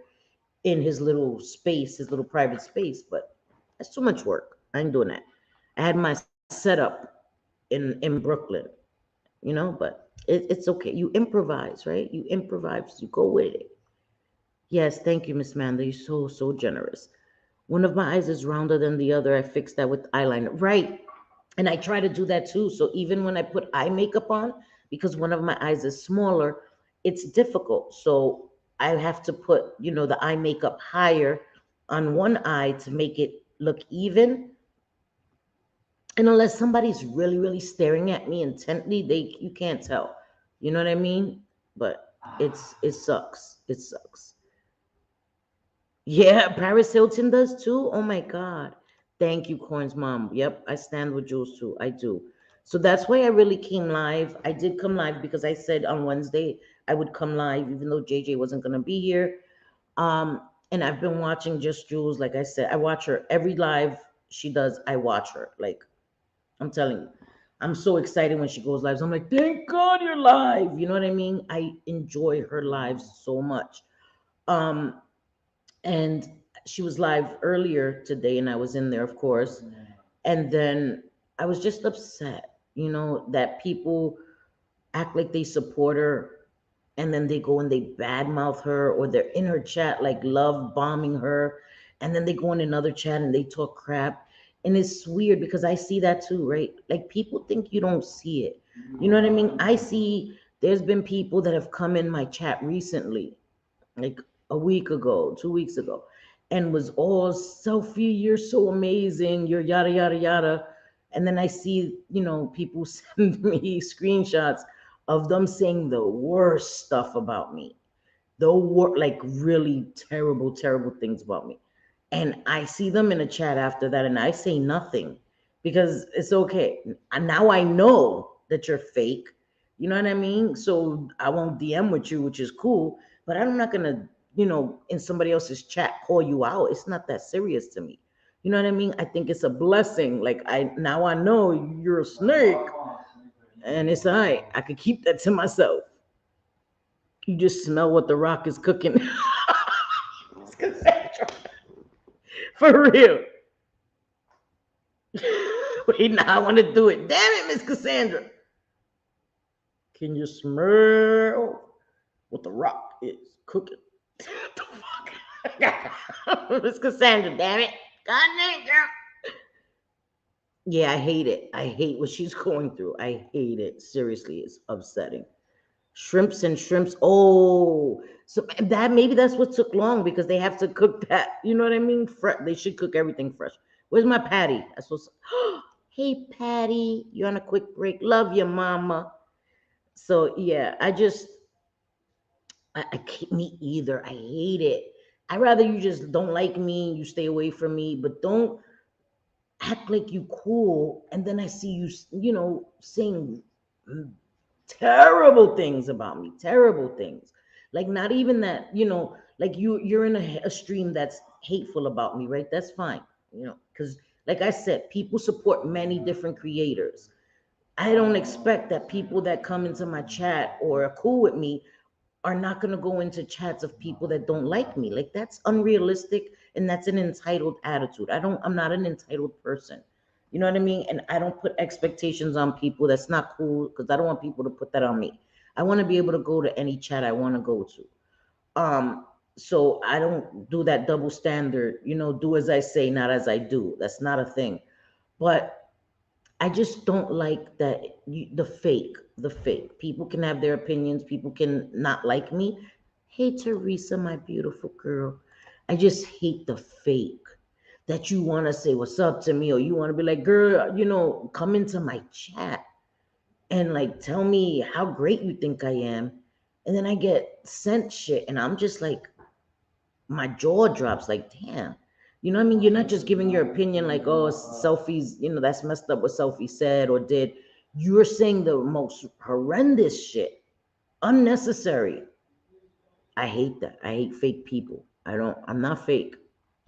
in his little space, his little private space, but that's too much work. I ain't doing that. I had my setup in Brooklyn, but it's okay. You improvise, right? You improvise, you go with it. Yes, thank you, Miss Manda. You're so, so generous. One of my eyes is rounder than the other. I fixed that with eyeliner. Right. And I try to do that too. So even when I put eye makeup on, because one of my eyes is smaller, it's difficult. So I have to put, the eye makeup higher on one eye to make it look even. And unless somebody's really, really staring at me intently, you can't tell. You know what I mean? But it sucks. It sucks. Yeah, Paris Hilton does too. Oh my God. Thank you, Corn's mom. Yep, I stand with Jules too. I do. So that's why I really came live. I did come live because I said on Wednesday I would come live, even though JJ wasn't gonna be here. And I've been watching Just Jules. Like I said, I watch her every live she does. I watch her. Like I'm telling you, I'm so excited when she goes live. So I'm like, thank God you're live. You know what I mean? I enjoy her lives so much. Um, and she was live earlier today and I was in there, of course. And then I was just upset, that people act like they support her and then they go and they badmouth her, or they're in her chat like love bombing her, and then they go in another chat and they talk crap. And it's weird because I see that too, right? Like people think you don't see it. You know what I mean? I see there's been people that have come in my chat recently, like a week ago, 2 weeks ago, and was all Sophie, you're so amazing, you're yada yada yada. And then I see, people send me screenshots of them saying the worst stuff about me, like really terrible, terrible things about me. And I see them in a chat after that, and I say nothing because it's okay. And now I know that you're fake. You know what I mean? So I won't DM with you, which is cool, but I'm not gonna, in somebody else's chat call you out. It's not that serious to me. You know what I mean? I think it's a blessing. Like I know you're a snake, and it's all right. I could keep that to myself. You just smell what the Rock is cooking. For real. Wait, now I want to do it. Damn it, Miss Cassandra. Can you smell what the Rock is cooking? What the fuck? Miss Cassandra, damn it. God dang, girl. Yeah, I hate it. I hate what she's going through. I hate it. Seriously, it's upsetting. Shrimps and shrimps. Oh, so that maybe that's what took long because they have to cook that. You know what I mean? They should cook everything fresh. Where's my Patty? I supposed to, hey Patty, you're on a quick break. Love your mama. So yeah, I can't me either. I hate it. I rather you just don't like me, you stay away from me, but don't act like you cool. And then I see you, saying terrible things about me, terrible things. Like not even that, like you're in a stream that's hateful about me, right? That's fine, because like I said, people support many different creators. I don't expect that people that come into my chat or are cool with me are not going to go into chats of people that don't like me. Like that's unrealistic and that's an entitled attitude. I'm not an entitled person. You know what I mean? And I don't put expectations on people. That's not cool because I don't want people to put that on me. I want to be able to go to any chat I want to go to. So I don't do that double standard, do as I say, not as I do. That's not a thing. But I just don't like that the fake. People can have their opinions. People can not like me. Hey, Teresa, my beautiful girl. I just hate the fake that you want to say what's up to me or you want to be like, girl, come into my chat and like tell me how great you think I am. And then I get sent shit and I'm just like, my jaw drops like, damn. You know what I mean? You're not just giving your opinion like, oh, selfies, that's messed up what Selfie said or did. You're saying the most horrendous shit, unnecessary. I hate that. I hate fake people. I'm not fake.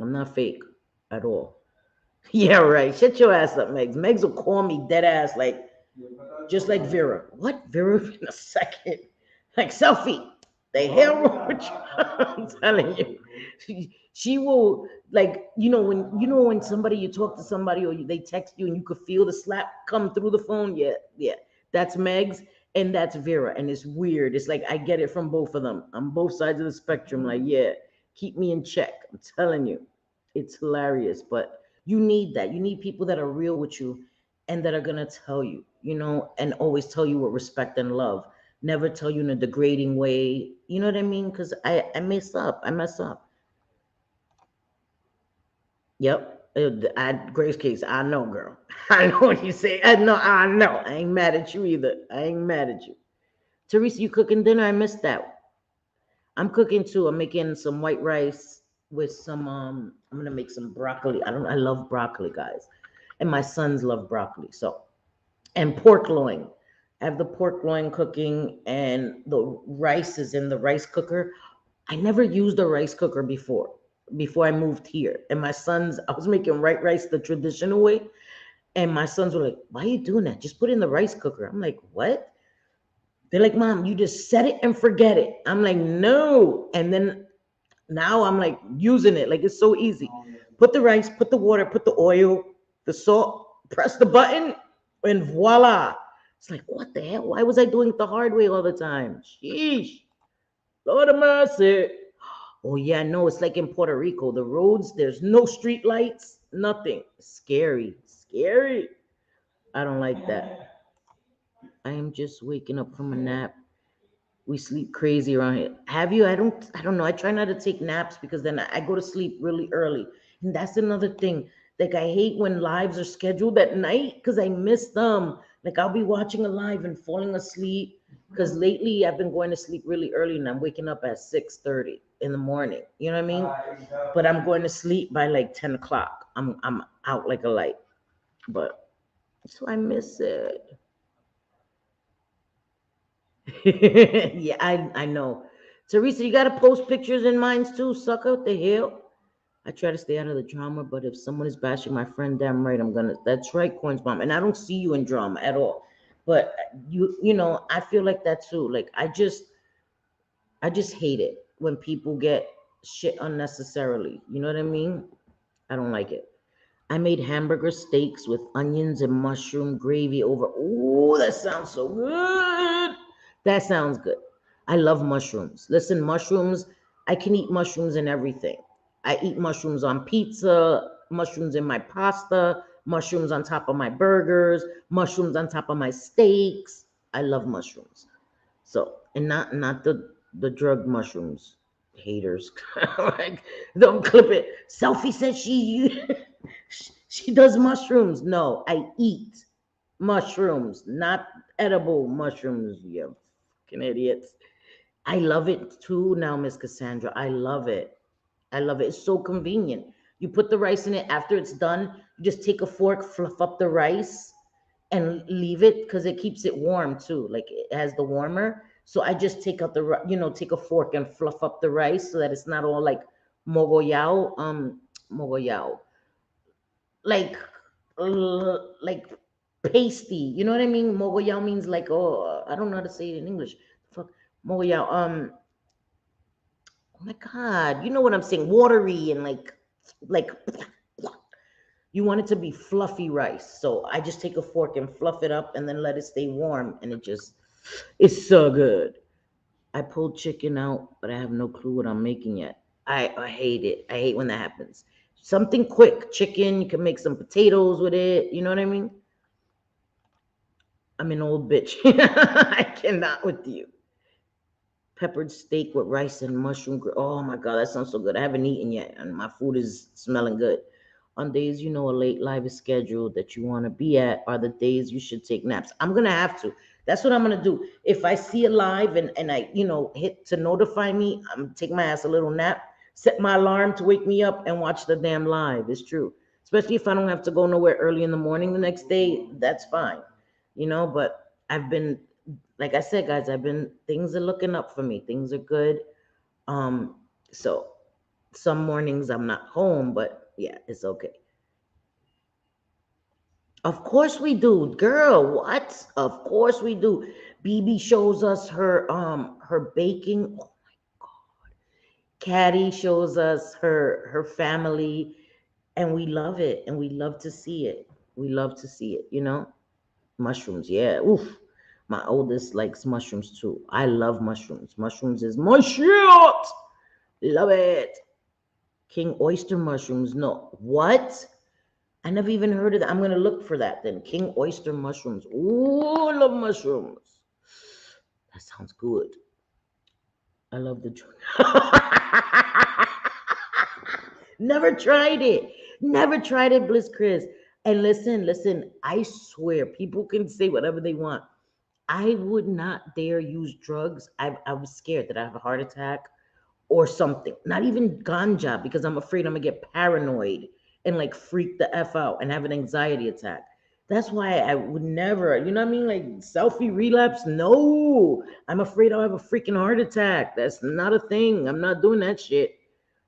I'm not fake at all. Yeah, right. Shut your ass up, Megs. Megs will call me dead ass like, just like Vera. What? Vera in a second. Like Selfie. The hell wrong with you? I'm telling you. She will like, when somebody you talk to somebody or they text you and you could feel the slap come through the phone. Yeah, yeah. That's Megs and that's Vera. And it's weird. It's like I get it from both of them. On both sides of the spectrum. Like, yeah, keep me in check. I'm telling you. It's hilarious. But you need that. You need people that are real with you and that are gonna tell you, and always tell you with respect and love. Never tell you in a degrading way. You know what I mean? Because I mess up. I mess up. Yep. Grace Case, I know, girl. I know what you say. I know. I ain't mad at you either. I ain't mad at you. Teresa, you cooking dinner? I missed that. I'm cooking too. I'm making some white rice with some I'm gonna make some broccoli. I love broccoli, guys. And my sons love broccoli. So, and pork loin. I have the pork loin cooking and the rice is in the rice cooker. I never used a rice cooker before I moved here. And my sons, I was making white rice the traditional way. And my sons were like, why are you doing that? Just put it in the rice cooker. I'm like, what? They're like, Mom, you just set it and forget it. I'm like, no. And then now I'm like using it. Like it's so easy. Put the rice, put the water, put the oil, the salt, press the button, and voila. It's like, what the hell? Why was I doing it the hard way all the time? Sheesh. Lord of mercy. Oh yeah, no, it's like in Puerto Rico. The roads, there's no street lights, nothing. Scary. Scary. I don't like that. I am just waking up from a nap. We sleep crazy around here. Have you? I don't know. I try not to take naps because then I go to sleep really early. And that's another thing. Like I hate when lives are scheduled at night because I miss them. Like I'll be watching a live and falling asleep. Because lately I've been going to sleep really early and I'm waking up at 6:30 in the morning. You know what I mean? But I'm going to sleep by like 10 o'clock. I'm out like a light. But so I miss it. Yeah, I know. Teresa, you gotta post pictures in mine too, sucker. What the hell? I try to stay out of the drama, but if someone is bashing my friend, damn right I'm gonna. That's right, Corns Mom. And I don't see you in drama at all. But I feel like that too. Like I just hate it when people get shit unnecessarily. You know what I mean? I don't like it. I made hamburger steaks with onions and mushroom gravy over. Oh, that sounds so good. That sounds good. I love mushrooms. Listen, mushrooms, I can eat mushrooms and everything. I eat mushrooms on pizza, mushrooms in my pasta, mushrooms on top of my burgers, mushrooms on top of my steaks. I love mushrooms. So, and not the drug mushrooms, haters. Like, don't clip it. Selfie says she does mushrooms. No, I eat mushrooms, not edible mushrooms. You fucking idiots. I love it too now, Miss Cassandra. I love it. I love it. It's so convenient. You put the rice in it after it's done. You just take a fork, fluff up the rice, and leave it because it keeps it warm too. Like it has the warmer. So I just take out take a fork and fluff up the rice so that it's not all like mogoyao, mogoyao, like like pasty. You know what I mean? Mogoyao means like, oh, I don't know how to say it in English. Fuck, mogoyao. Oh my God, you know what I'm saying? Watery and like you want it to be fluffy rice. So I just take a fork and fluff it up and then let it stay warm, and it's so good. I pulled chicken out, but I have no clue what I'm making yet. I hate it. I hate when that happens. Something quick, chicken. You can make some potatoes with it. You know what I mean? I'm an old bitch. I cannot with you. Peppered steak with rice and mushroom. Oh my God, that sounds so good. I haven't eaten yet, and my food is smelling good. On days you know a late live is scheduled that you want to be at are the days you should take naps. I'm gonna have to. That's what I'm gonna do. If I see it live and I hit to notify me, I'm gonna take my ass a little nap, set my alarm to wake me up and watch the damn live. It's true. Especially if I don't have to go nowhere early in the morning the next day, that's fine. But I've been, like I said, guys, things are looking up for me. Things are good. Um, so some mornings I'm not home, but yeah, it's okay. Of course we do, girl. What? Of course we do. BB shows us her baking. Oh my God. Caddy shows us her family, and we love it, and we love to see it. We love to see it. Mushrooms, yeah. Oof. My oldest likes mushrooms too. I love mushrooms. Mushrooms is my shit. Love it. King oyster mushrooms. No. What? I never even heard of that. I'm gonna look for that then. King oyster mushrooms. Ooh, I love mushrooms. That sounds good. I love the drink. Never tried it. Never tried it, Bliss Chris. And listen, I swear, people can say whatever they want. I would not dare use drugs. I was scared that I have a heart attack or something. Not even ganja because I'm afraid I'm gonna get paranoid and like freak the F out and have an anxiety attack. That's why I would never, you know what I mean? Like selfie relapse. No, I'm afraid I'll have a freaking heart attack. That's not a thing. I'm not doing that shit.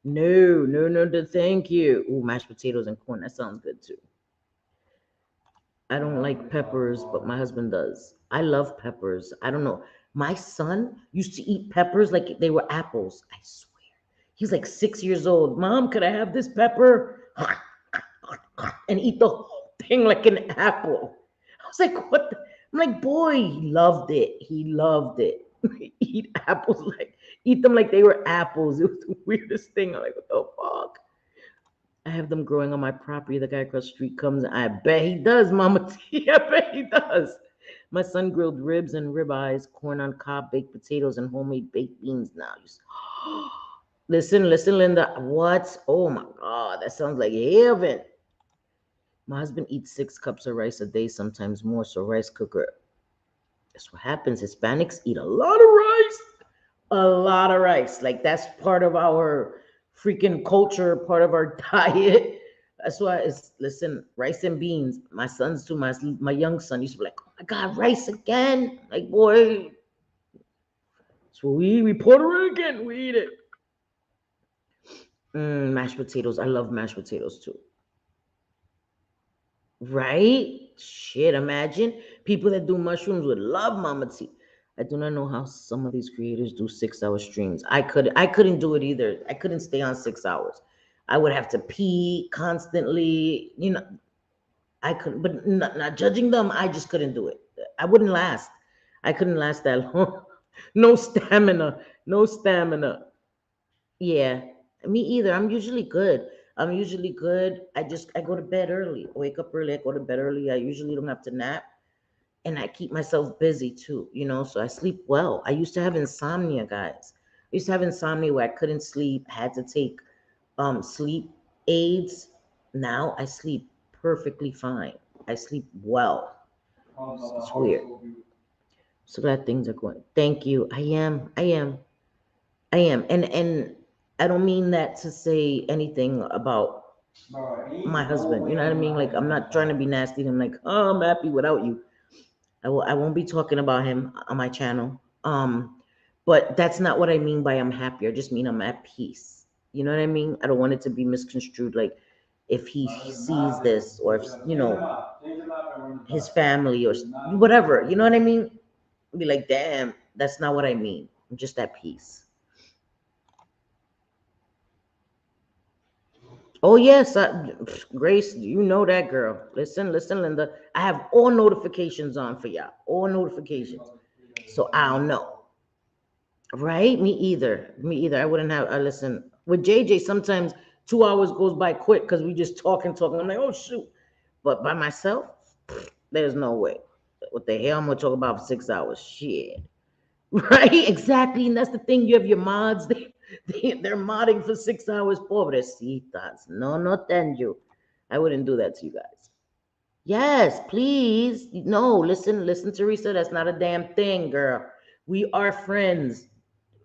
No, no, no, no, thank you. Ooh, mashed potatoes and corn. That sounds good too. I don't like peppers, but my husband does. I love peppers. I don't know. My son used to eat peppers like they were apples. I swear. He's like 6 years old. Mom, could I have this pepper? And eat the whole thing like an apple. I was like, what? I'm like, boy, he loved it. He loved it. Eat apples eat them like they were apples. It was the weirdest thing. I'm like, what the fuck? I have them growing on my property. The guy across the street comes. I bet he does, Mama T. I bet he does. My son grilled ribs and ribeyes, corn on cob, baked potatoes, and homemade baked beans. Now, listen, Linda. What? Oh my God, that sounds like heaven. My husband eats 6 cups of rice a day, sometimes more. So rice cooker. That's what happens. Hispanics eat a lot of rice. A lot of rice. Like that's part of our freaking culture, part of our diet. That's why it's listen, rice and beans. My sons too. My young son used to be like, oh my God, rice again. Like boy, so we Puerto Rican, we eat it. Mashed potatoes. I love mashed potatoes too. Right? Shit, imagine people that do mushrooms would love Mama T. I do not know how some of these creators do 6 hour streams. I couldn't do it either. I couldn't stay on 6 hours. I would have to pee constantly. I couldn't, but not judging them, I just couldn't do it. I wouldn't last. I couldn't last that long. No stamina. No stamina. Yeah. Me either. I'm usually good. I'm usually good. I go to bed early. I wake up early. I go to bed early. I usually don't have to nap, and I keep myself busy too. So I sleep well. I used to have insomnia, guys. I used to have insomnia where I couldn't sleep. I had to take sleep aids. Now I sleep perfectly fine. I sleep well. It's weird. So glad things are going. Thank you. I am. I am. I am. And I don't mean that to say anything about my husband. You know what I mean? Like I'm not trying to be nasty. I'm like, oh, I'm happy without you. I won't be talking about him on my channel. But that's not what I mean by I'm happy. I just mean I'm at peace. You know what I mean? I don't want it to be misconstrued like if he sees this or if his family or whatever. You know what I mean? Be like, damn, that's not what I mean. I'm just at peace. Oh yes, Grace, you know that girl. Listen, Linda. I have all notifications on for y'all. All notifications. So I don't know. Right? Me either. Me either. I wouldn't have. I listen with JJ. Sometimes 2 hours goes by quick because we just talking. I'm like, oh shoot. But by myself, there's no way. What the hell I'm gonna talk about for 6 hours? Shit. Right? Exactly. And that's the thing. You have your mods. They're modding for 6 hours. Pobrecitas. No, no, thank you. I wouldn't do that to you guys. Yes, please. No, listen, Teresa. That's not a damn thing, girl. We are friends.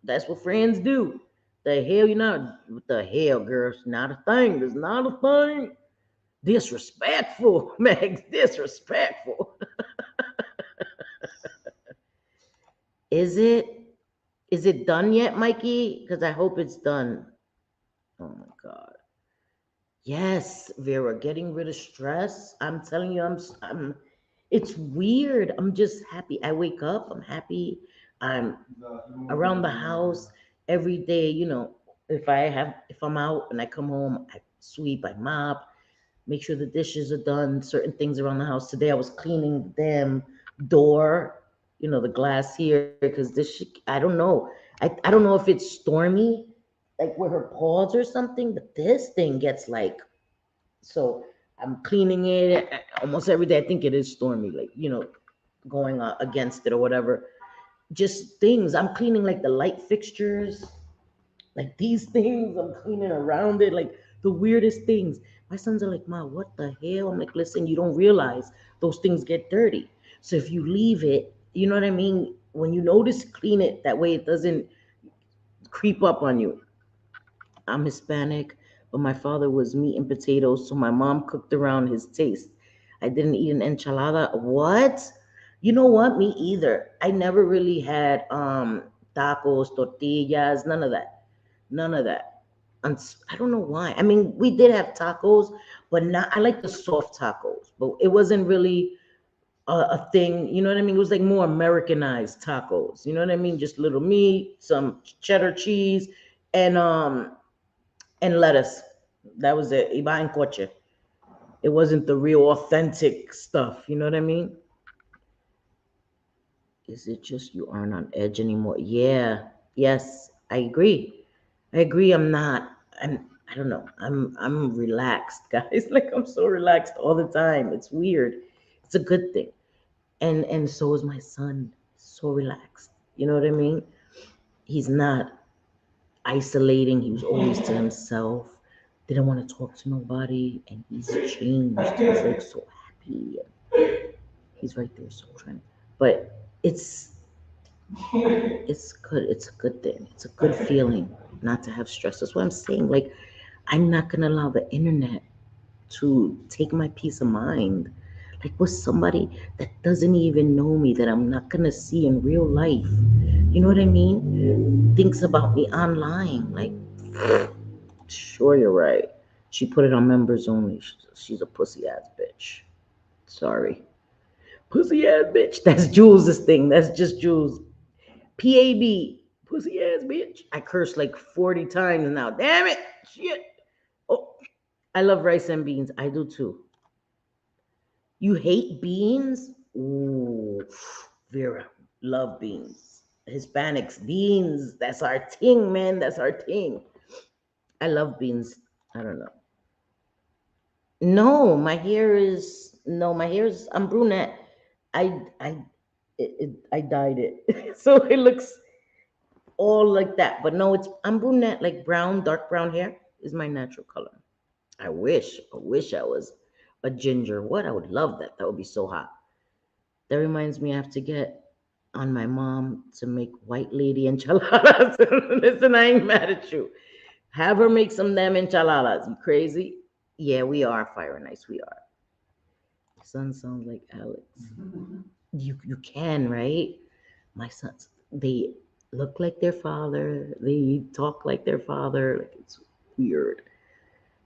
That's what friends do. The hell, you know? What the hell, girl? It's not a thing. It's not a thing. Disrespectful, Meg. Disrespectful. Is it? Is it done yet, Mikey? Because I hope it's done. Oh my God. Yes, Vera, getting rid of stress. I'm telling you, it's weird. I'm just happy. I wake up, I'm happy. I'm around the house every day, if I'm out and I come home, I sweep, I mop, make sure the dishes are done, certain things around the house. Today I was cleaning the damn door, the glass here, because I don't know. I don't know if it's stormy, like with her paws or something, but this thing gets like, so I'm cleaning it almost every day. I think it is stormy, like, going against it or whatever. Just things. I'm cleaning like the light fixtures, like these things. I'm cleaning around it, like the weirdest things. My sons are like, Ma, what the hell? I'm like, listen, you don't realize those things get dirty. So if you leave it, you know what I mean? When you notice, clean it. That way it doesn't creep up on you. I'm Hispanic, but my father was meat and potatoes, so my mom cooked around his taste. I didn't eat an enchilada. What? You know what? Me either. I never really had tacos, tortillas, none of that. None of that. I don't know why. I mean, we did have tacos, but not. I like the soft tacos, but it wasn't really a thing. You know what I mean? It was like more Americanized tacos. You know what I mean? Just little meat, some cheddar cheese, and lettuce. That was it. Iba en coche. It wasn't the real authentic stuff. You know what I mean? Is it just you aren't on edge anymore? Yeah. Yes, I agree. I agree. I'm not. I don't know. I'm relaxed, guys. Like I'm so relaxed all the time. It's weird. It's a good thing. And so is my son. So relaxed. You know what I mean? He's not isolating. He was always to himself. Didn't want to talk to nobody, and he's changed. He's like so happy. He's right there, so trying. But it's good. It's a good thing. It's a good feeling not to have stress. That's what I'm saying. Like I'm not gonna allow the internet to take my peace of mind. Like with somebody that doesn't even know me, that I'm not gonna see in real life. You know what I mean? Thinks about me online. Like, sure, you're right. She put it on members only. She's a pussy ass bitch. Sorry. Pussy ass bitch. That's Jules' thing. That's just Jules. PAB. Pussy ass bitch. I cursed like 40 times now. Damn it. Shit. Oh, I love rice and beans. I do too. You hate beans? Ooh, Vera, love beans. Hispanics, beans. That's our thing, man. That's our thing. I love beans. I don't know. No, my hair is no, my hair is I'm brunette. I I dyed it, so it looks all like that. But no, it's I'm brunette, like brown, dark brown hair is my natural color. I wish I was a ginger. What? I would love that. That would be so hot. That reminds me, I have to get on my mom to make white lady enchiladas. Listen, I ain't mad at you. Have her make some damn enchiladas. You crazy? Yeah, we are fire and ice. We are. Son sounds like Alex. You can, right? My sons, they look like their father. They talk like their father. Like it's weird.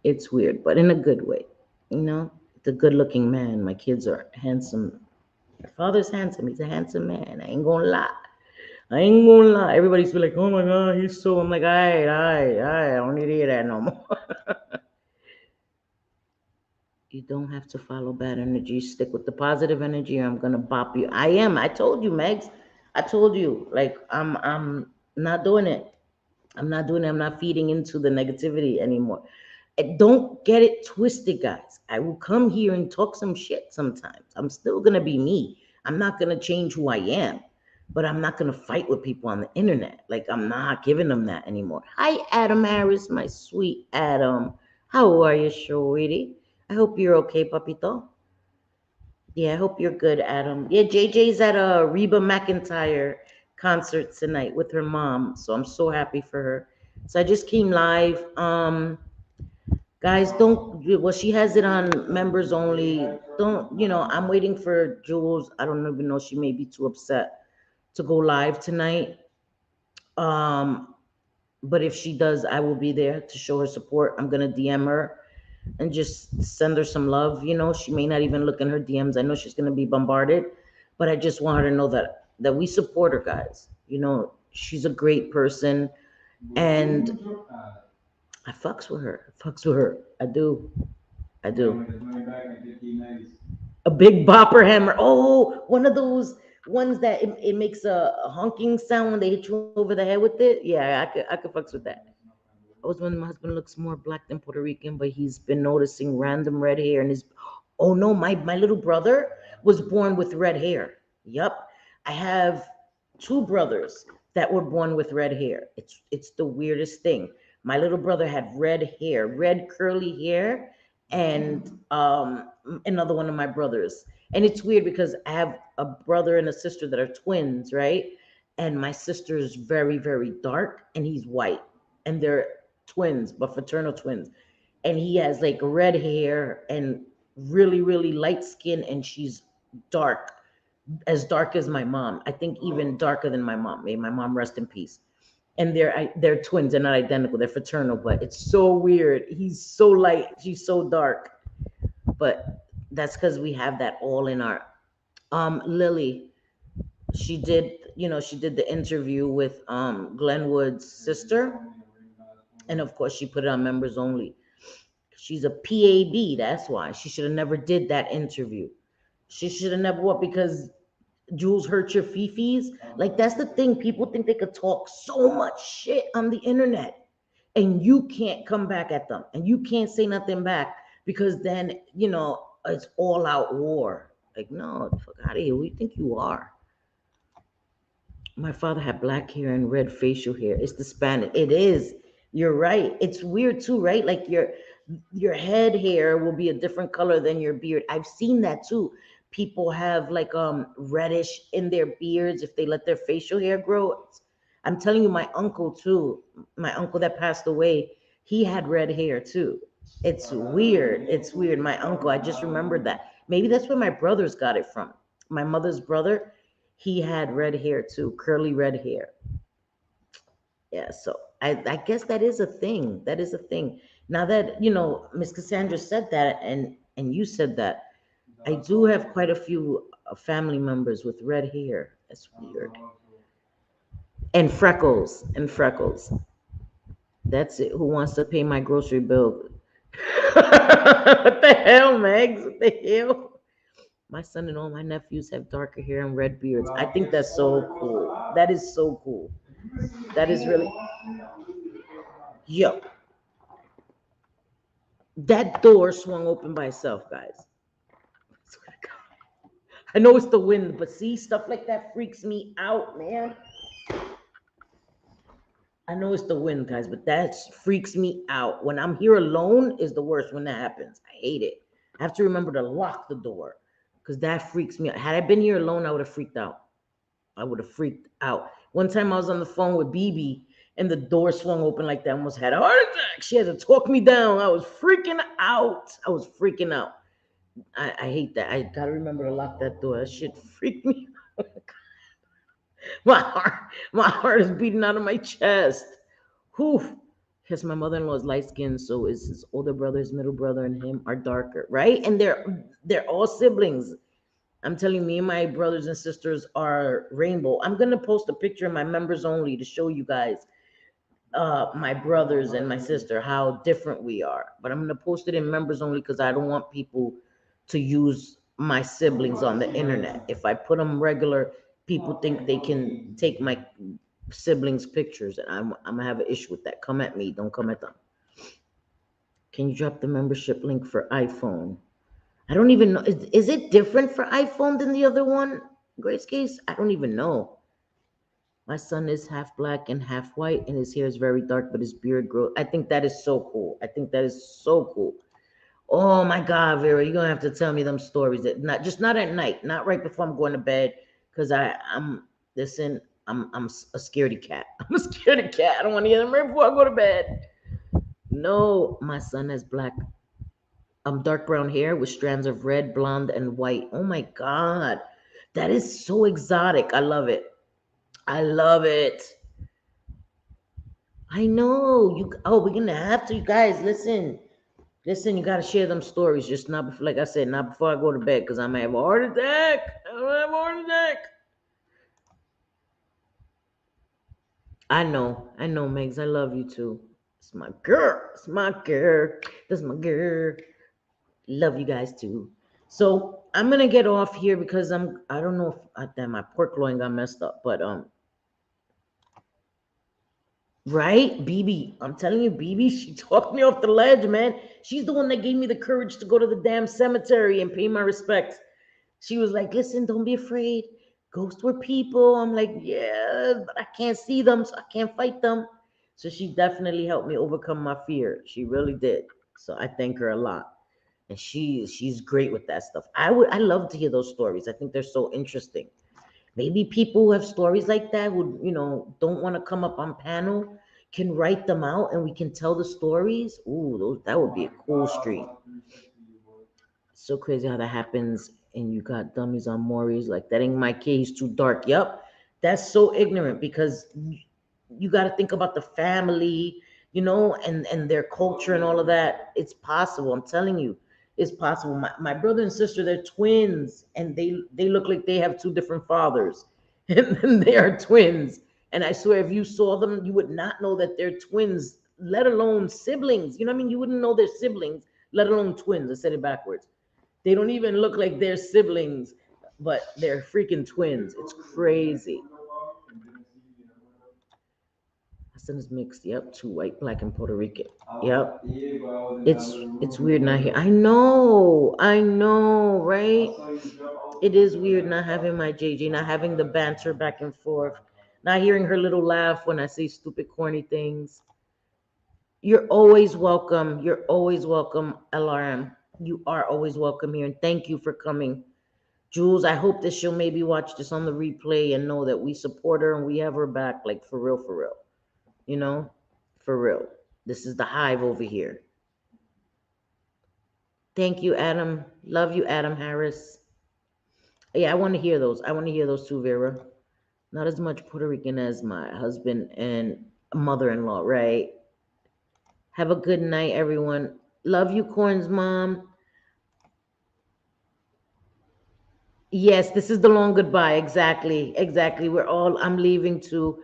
It's weird, but in a good way. You know, it's a good-looking man. My kids are handsome. My father's handsome. He's a handsome man. I ain't gonna lie. I ain't gonna lie. Everybody's be like, "Oh my God, he's so." I'm like, I don't need to hear that no more." You don't have to follow bad energy. Stick with the positive energy, or I'm gonna bop you. I am. I told you, Megs. I told you. Like I'm not doing it. I'm not doing it. I'm not feeding into the negativity anymore. And don't get it twisted, guys. I will come here and talk some shit sometimes. I'm still gonna be me. I'm not gonna change who I am, but I'm not gonna fight with people on the internet. Like I'm not giving them that anymore. Hi, Adam Harris, my sweet Adam. How are you, sweetie? I hope you're okay, papito. Yeah, I hope you're good, Adam. Yeah, JJ's at a Reba McIntyre concert tonight with her mom, so I'm so happy for her. So I just came live. Guys, don't. Well, she has it on members only. Don't. I'm waiting for Jules. I don't even know. She may be too upset to go live tonight. Um, but if she does, I will be there to show her support. I'm gonna DM her and just send her some love. She may not even look in her DMs. I know she's gonna be bombarded, but I just want her to know that we support her, guys. She's a great person, and I fucks with her. I fucks with her. I do. I do. A big bopper hammer. Oh, one of those ones that it makes a honking sound when they hit you over the head with it. Yeah, I could fucks with that. Always when my husband looks more black than Puerto Rican, but he's been noticing random red hair in his. Oh no, my little brother was born with red hair. Yup, I have two brothers that were born with red hair. It's the weirdest thing. My little brother had red hair, red curly hair, and another one of my brothers. And it's weird because I have a brother and a sister that are twins, right? And my sister is very, very dark, and he's white, and they're twins, but fraternal twins. And he has like red hair and really, really light skin, and she's dark, as dark as my mom. I think even darker than my mom. May my mom rest in peace. And they're twins. They're not identical. They're fraternal, but it's so weird. He's so light. She's so dark. But that's because we have that all in our. Lily, she did the interview with Glenwood's sister, and of course she put it on members only. She's a PAB. That's why she should have never did that interview. She should have never what because Jules hurt your fifis. Like that's the thing. People think they could talk so much shit on the internet, and you can't come back at them, and you can't say nothing back because then it's all out war. Like no, the fuck out of here. Who do you think you are? My father had black hair and red facial hair. It's the Spanish. It is. You're right. It's weird too, right? Like your head hair will be a different color than your beard. I've seen that too. People have like reddish in their beards if they let their facial hair grow. I'm telling you, my uncle too. My uncle that passed away, he had red hair too. It's weird. It's weird. My uncle, I just remembered that. Maybe that's where my brothers got it from. My mother's brother, he had red hair too, curly red hair. Yeah, so I guess that is a thing. That is a thing. Now that Miss Cassandra said that, and you said that, I do have quite a few family members with red hair. That's weird. And freckles, and freckles. That's it. Who wants to pay my grocery bill? What the hell, Megs? What the hell? My son and all my nephews have darker hair and red beards. I think that's so cool. That is so cool. That is really. Yo. That door swung open by itself, guys. I know it's the wind, but see, stuff like that freaks me out, man. I know it's the wind, guys, but that freaks me out. When I'm here alone is the worst when that happens. I hate it. I have to remember to lock the door because that freaks me out. Had I been here alone, I would have freaked out. I would have freaked out. One time I was on the phone with BB and the door swung open like that. I almost had a heart attack. She had to talk me down. I was freaking out. I was freaking out. I hate that. I gotta remember to lock that door. That shit freaked me out. My heart is beating out of my chest. Whew. Because my mother-in-law is light skinned, so is his older brother, his middle brother, and him are darker, right? And they're all siblings. I'm telling you, me and my brothers and sisters are rainbow. I'm gonna post a picture of my members only to show you guys my brothers and my sister how different we are. But I'm gonna post it in members only because I don't want people to use my siblings on the internet. If I put them regular, people think they can take my siblings' pictures, and I'm gonna have an issue with that. Come at me, don't come at them. Can you drop the membership link for iPhone? I don't even know. Is it different for iPhone than the other one? Grace Case? I don't even know. My son is half black and half white, and his hair is very dark, but his beard grows. I think that is so cool. I think that is so cool. Oh my God, Vera, you're gonna have to tell me them stories. That not at night, not right before I'm going to bed, because I'm listen. I'm a scaredy cat. I'm a scaredy cat. I don't want to hear them right before I go to bed. No, my son has black, dark brown hair with strands of red, blonde, and white. Oh my God, that is so exotic. I love it. I love it. I know you. Oh, we're gonna have to, you guys. Listen, listen. You gotta share them stories. Just not before, like I said, not before I go to bed, because I might have a heart attack. I might have a heart attack. I know, Megs. I love you too. It's my girl. It's my girl. That's my girl. Love you guys too. So I'm gonna get off here because I don't know if damn, my pork loin got messed up, but right, BB. I'm telling you, BB, she talked me off the ledge, man. She's the one that gave me the courage to go to the damn cemetery and pay my respects. She was like, listen, don't be afraid. Ghosts were people. I'm like, yeah, but I can't see them, so I can't fight them. So she definitely helped me overcome my fear. She really did. So I thank her a lot. And she's great with that stuff. I love to hear those stories. I think they're so interesting. Maybe people who have stories like that would, don't want to come up on panel, can write them out and we can tell the stories. Ooh, that would be a cool stream. So crazy how that happens. And you got dummies on Maury's like that ain't my kid. He's too dark. Yep, that's so ignorant because you got to think about the family, and their culture and all of that. It's possible. I'm telling you, it's possible. My brother and sister, they're twins, and they look like they have two different fathers, and they are twins. And I swear, if you saw them, you would not know that they're twins, let alone siblings. You know what I mean? You wouldn't know they're siblings, let alone twins. I said it backwards. They don't even look like they're siblings, but they're freaking twins. It's crazy. My son is mixed. Yep, two white, black, and Puerto Rican. Yep. It's weird not here. I know, right? It is weird not having my JJ, not having the banter back and forth, not hearing her little laugh when I say stupid, corny things. You're always welcome. You're always welcome, LRM. You are always welcome here, and thank you for coming. Jules, I hope that she'll maybe watch this on the replay and know that we support her and we have her back, like for real, for real. You know, for real. This is the hive over here. Thank you, Adam. Love you, Adam Harris. Yeah, I want to hear those. I want to hear those too, Vera. Not as much Puerto Rican as my husband and mother-in-law, right? Have a good night, everyone. Love you, Corn's mom. Yes, this is the long goodbye. Exactly. Exactly. I'm leaving to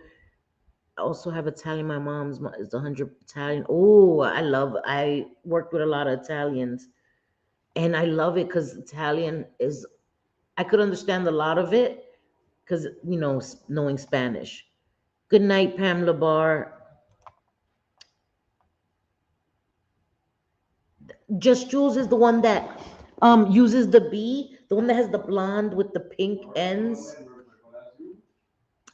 I also have Italian. My mom's is 100 Italian. Oh, I worked with a lot of Italians and I love it because Italian is, I could understand a lot of it because, knowing Spanish. Good night, Pamela Barr. Just Jules is the one that uses the bee, the one that has the blonde with the pink ends.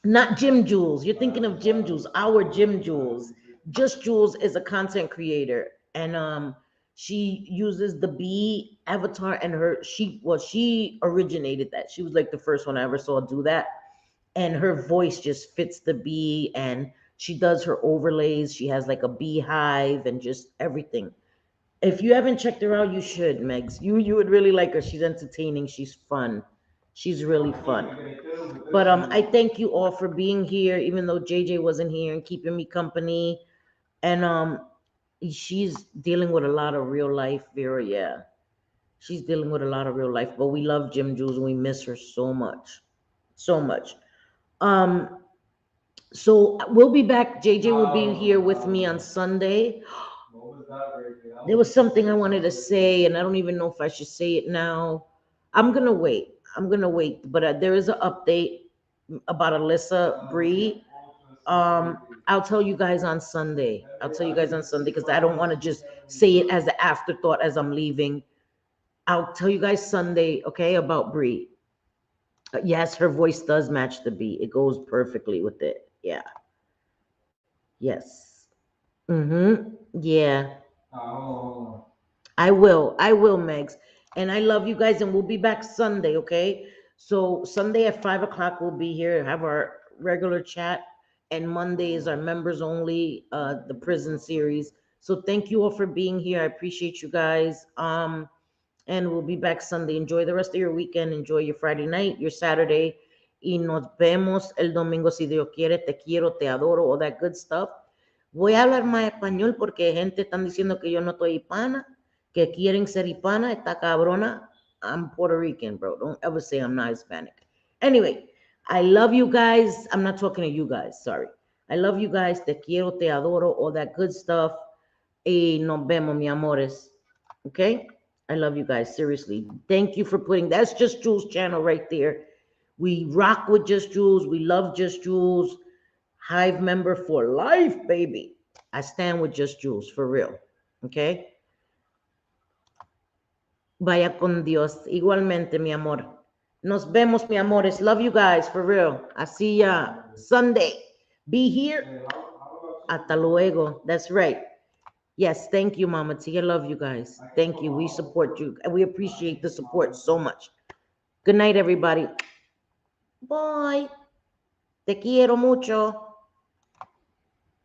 Not Jim Jules. You're thinking of Jim Jules, our Jim Jules. Just Jules is a content creator, and she uses the bee avatar, and she originated that. She was like the first one I ever saw do that, and her voice just fits the bee, and she does her overlays. She has like a beehive and just everything. If you haven't checked her out, you should, Megs. You would really like her. She's entertaining. She's fun. She's really fun. But I thank you all for being here, even though JJ wasn't here and keeping me company. And she's dealing with a lot of real life, Vera. Yeah, she's dealing with a lot of real life. But we love Jim Jules and we miss her so much, so much. Um, so we'll be back. JJ will be here with me on Sunday. There was something I wanted to say, and I don't even know if I should say it now. I'm gonna wait. I'm gonna wait. But there is an update about Alyssa Bree. I'll tell you guys on Sunday. I'll tell you guys on Sunday because I don't want to just say it as an afterthought as I'm leaving. I'll tell you guys Sunday, okay, about Bree. Yes, her voice does match the beat. It goes perfectly with it. Yeah. Yes. Mm-hmm. Yeah. I will. I will, Megs. And I love you guys, and we'll be back Sunday, okay? So Sunday at 5 o'clock we'll be here, have our regular chat, and Monday is our members only, the prison series. So thank you all for being here. I appreciate you guys. And we'll be back Sunday. Enjoy the rest of your weekend. Enjoy your Friday night, your Saturday. Y nos vemos el domingo si Dios quiere. Te quiero, te adoro, all that good stuff. Voy a hablar más español porque gente están diciendo que yo no estoy hispana, que quieren ser hispana, esta cabrona. I'm Puerto Rican, bro. Don't ever say I'm not Hispanic. Anyway, I love you guys. I'm not talking to you guys, sorry. I love you guys. Te quiero, te adoro, all that good stuff. Y nos vemos, mi amores. Okay? I love you guys, seriously. Thank you for putting, that's Just Jules channel right there. We rock with Just Jules. We love Just Jules. Hive member for life, baby. I stand with Just Jules, for real. Okay? Vaya con Dios. Igualmente, mi amor. Nos vemos, mi amores. Love you guys, for real. I see ya Sunday. Be here. Hasta luego. That's right. Yes, thank you, Mama T. I love you guys. Thank you. We support you. And we appreciate the support so much. Good night, everybody. Bye. Te quiero mucho.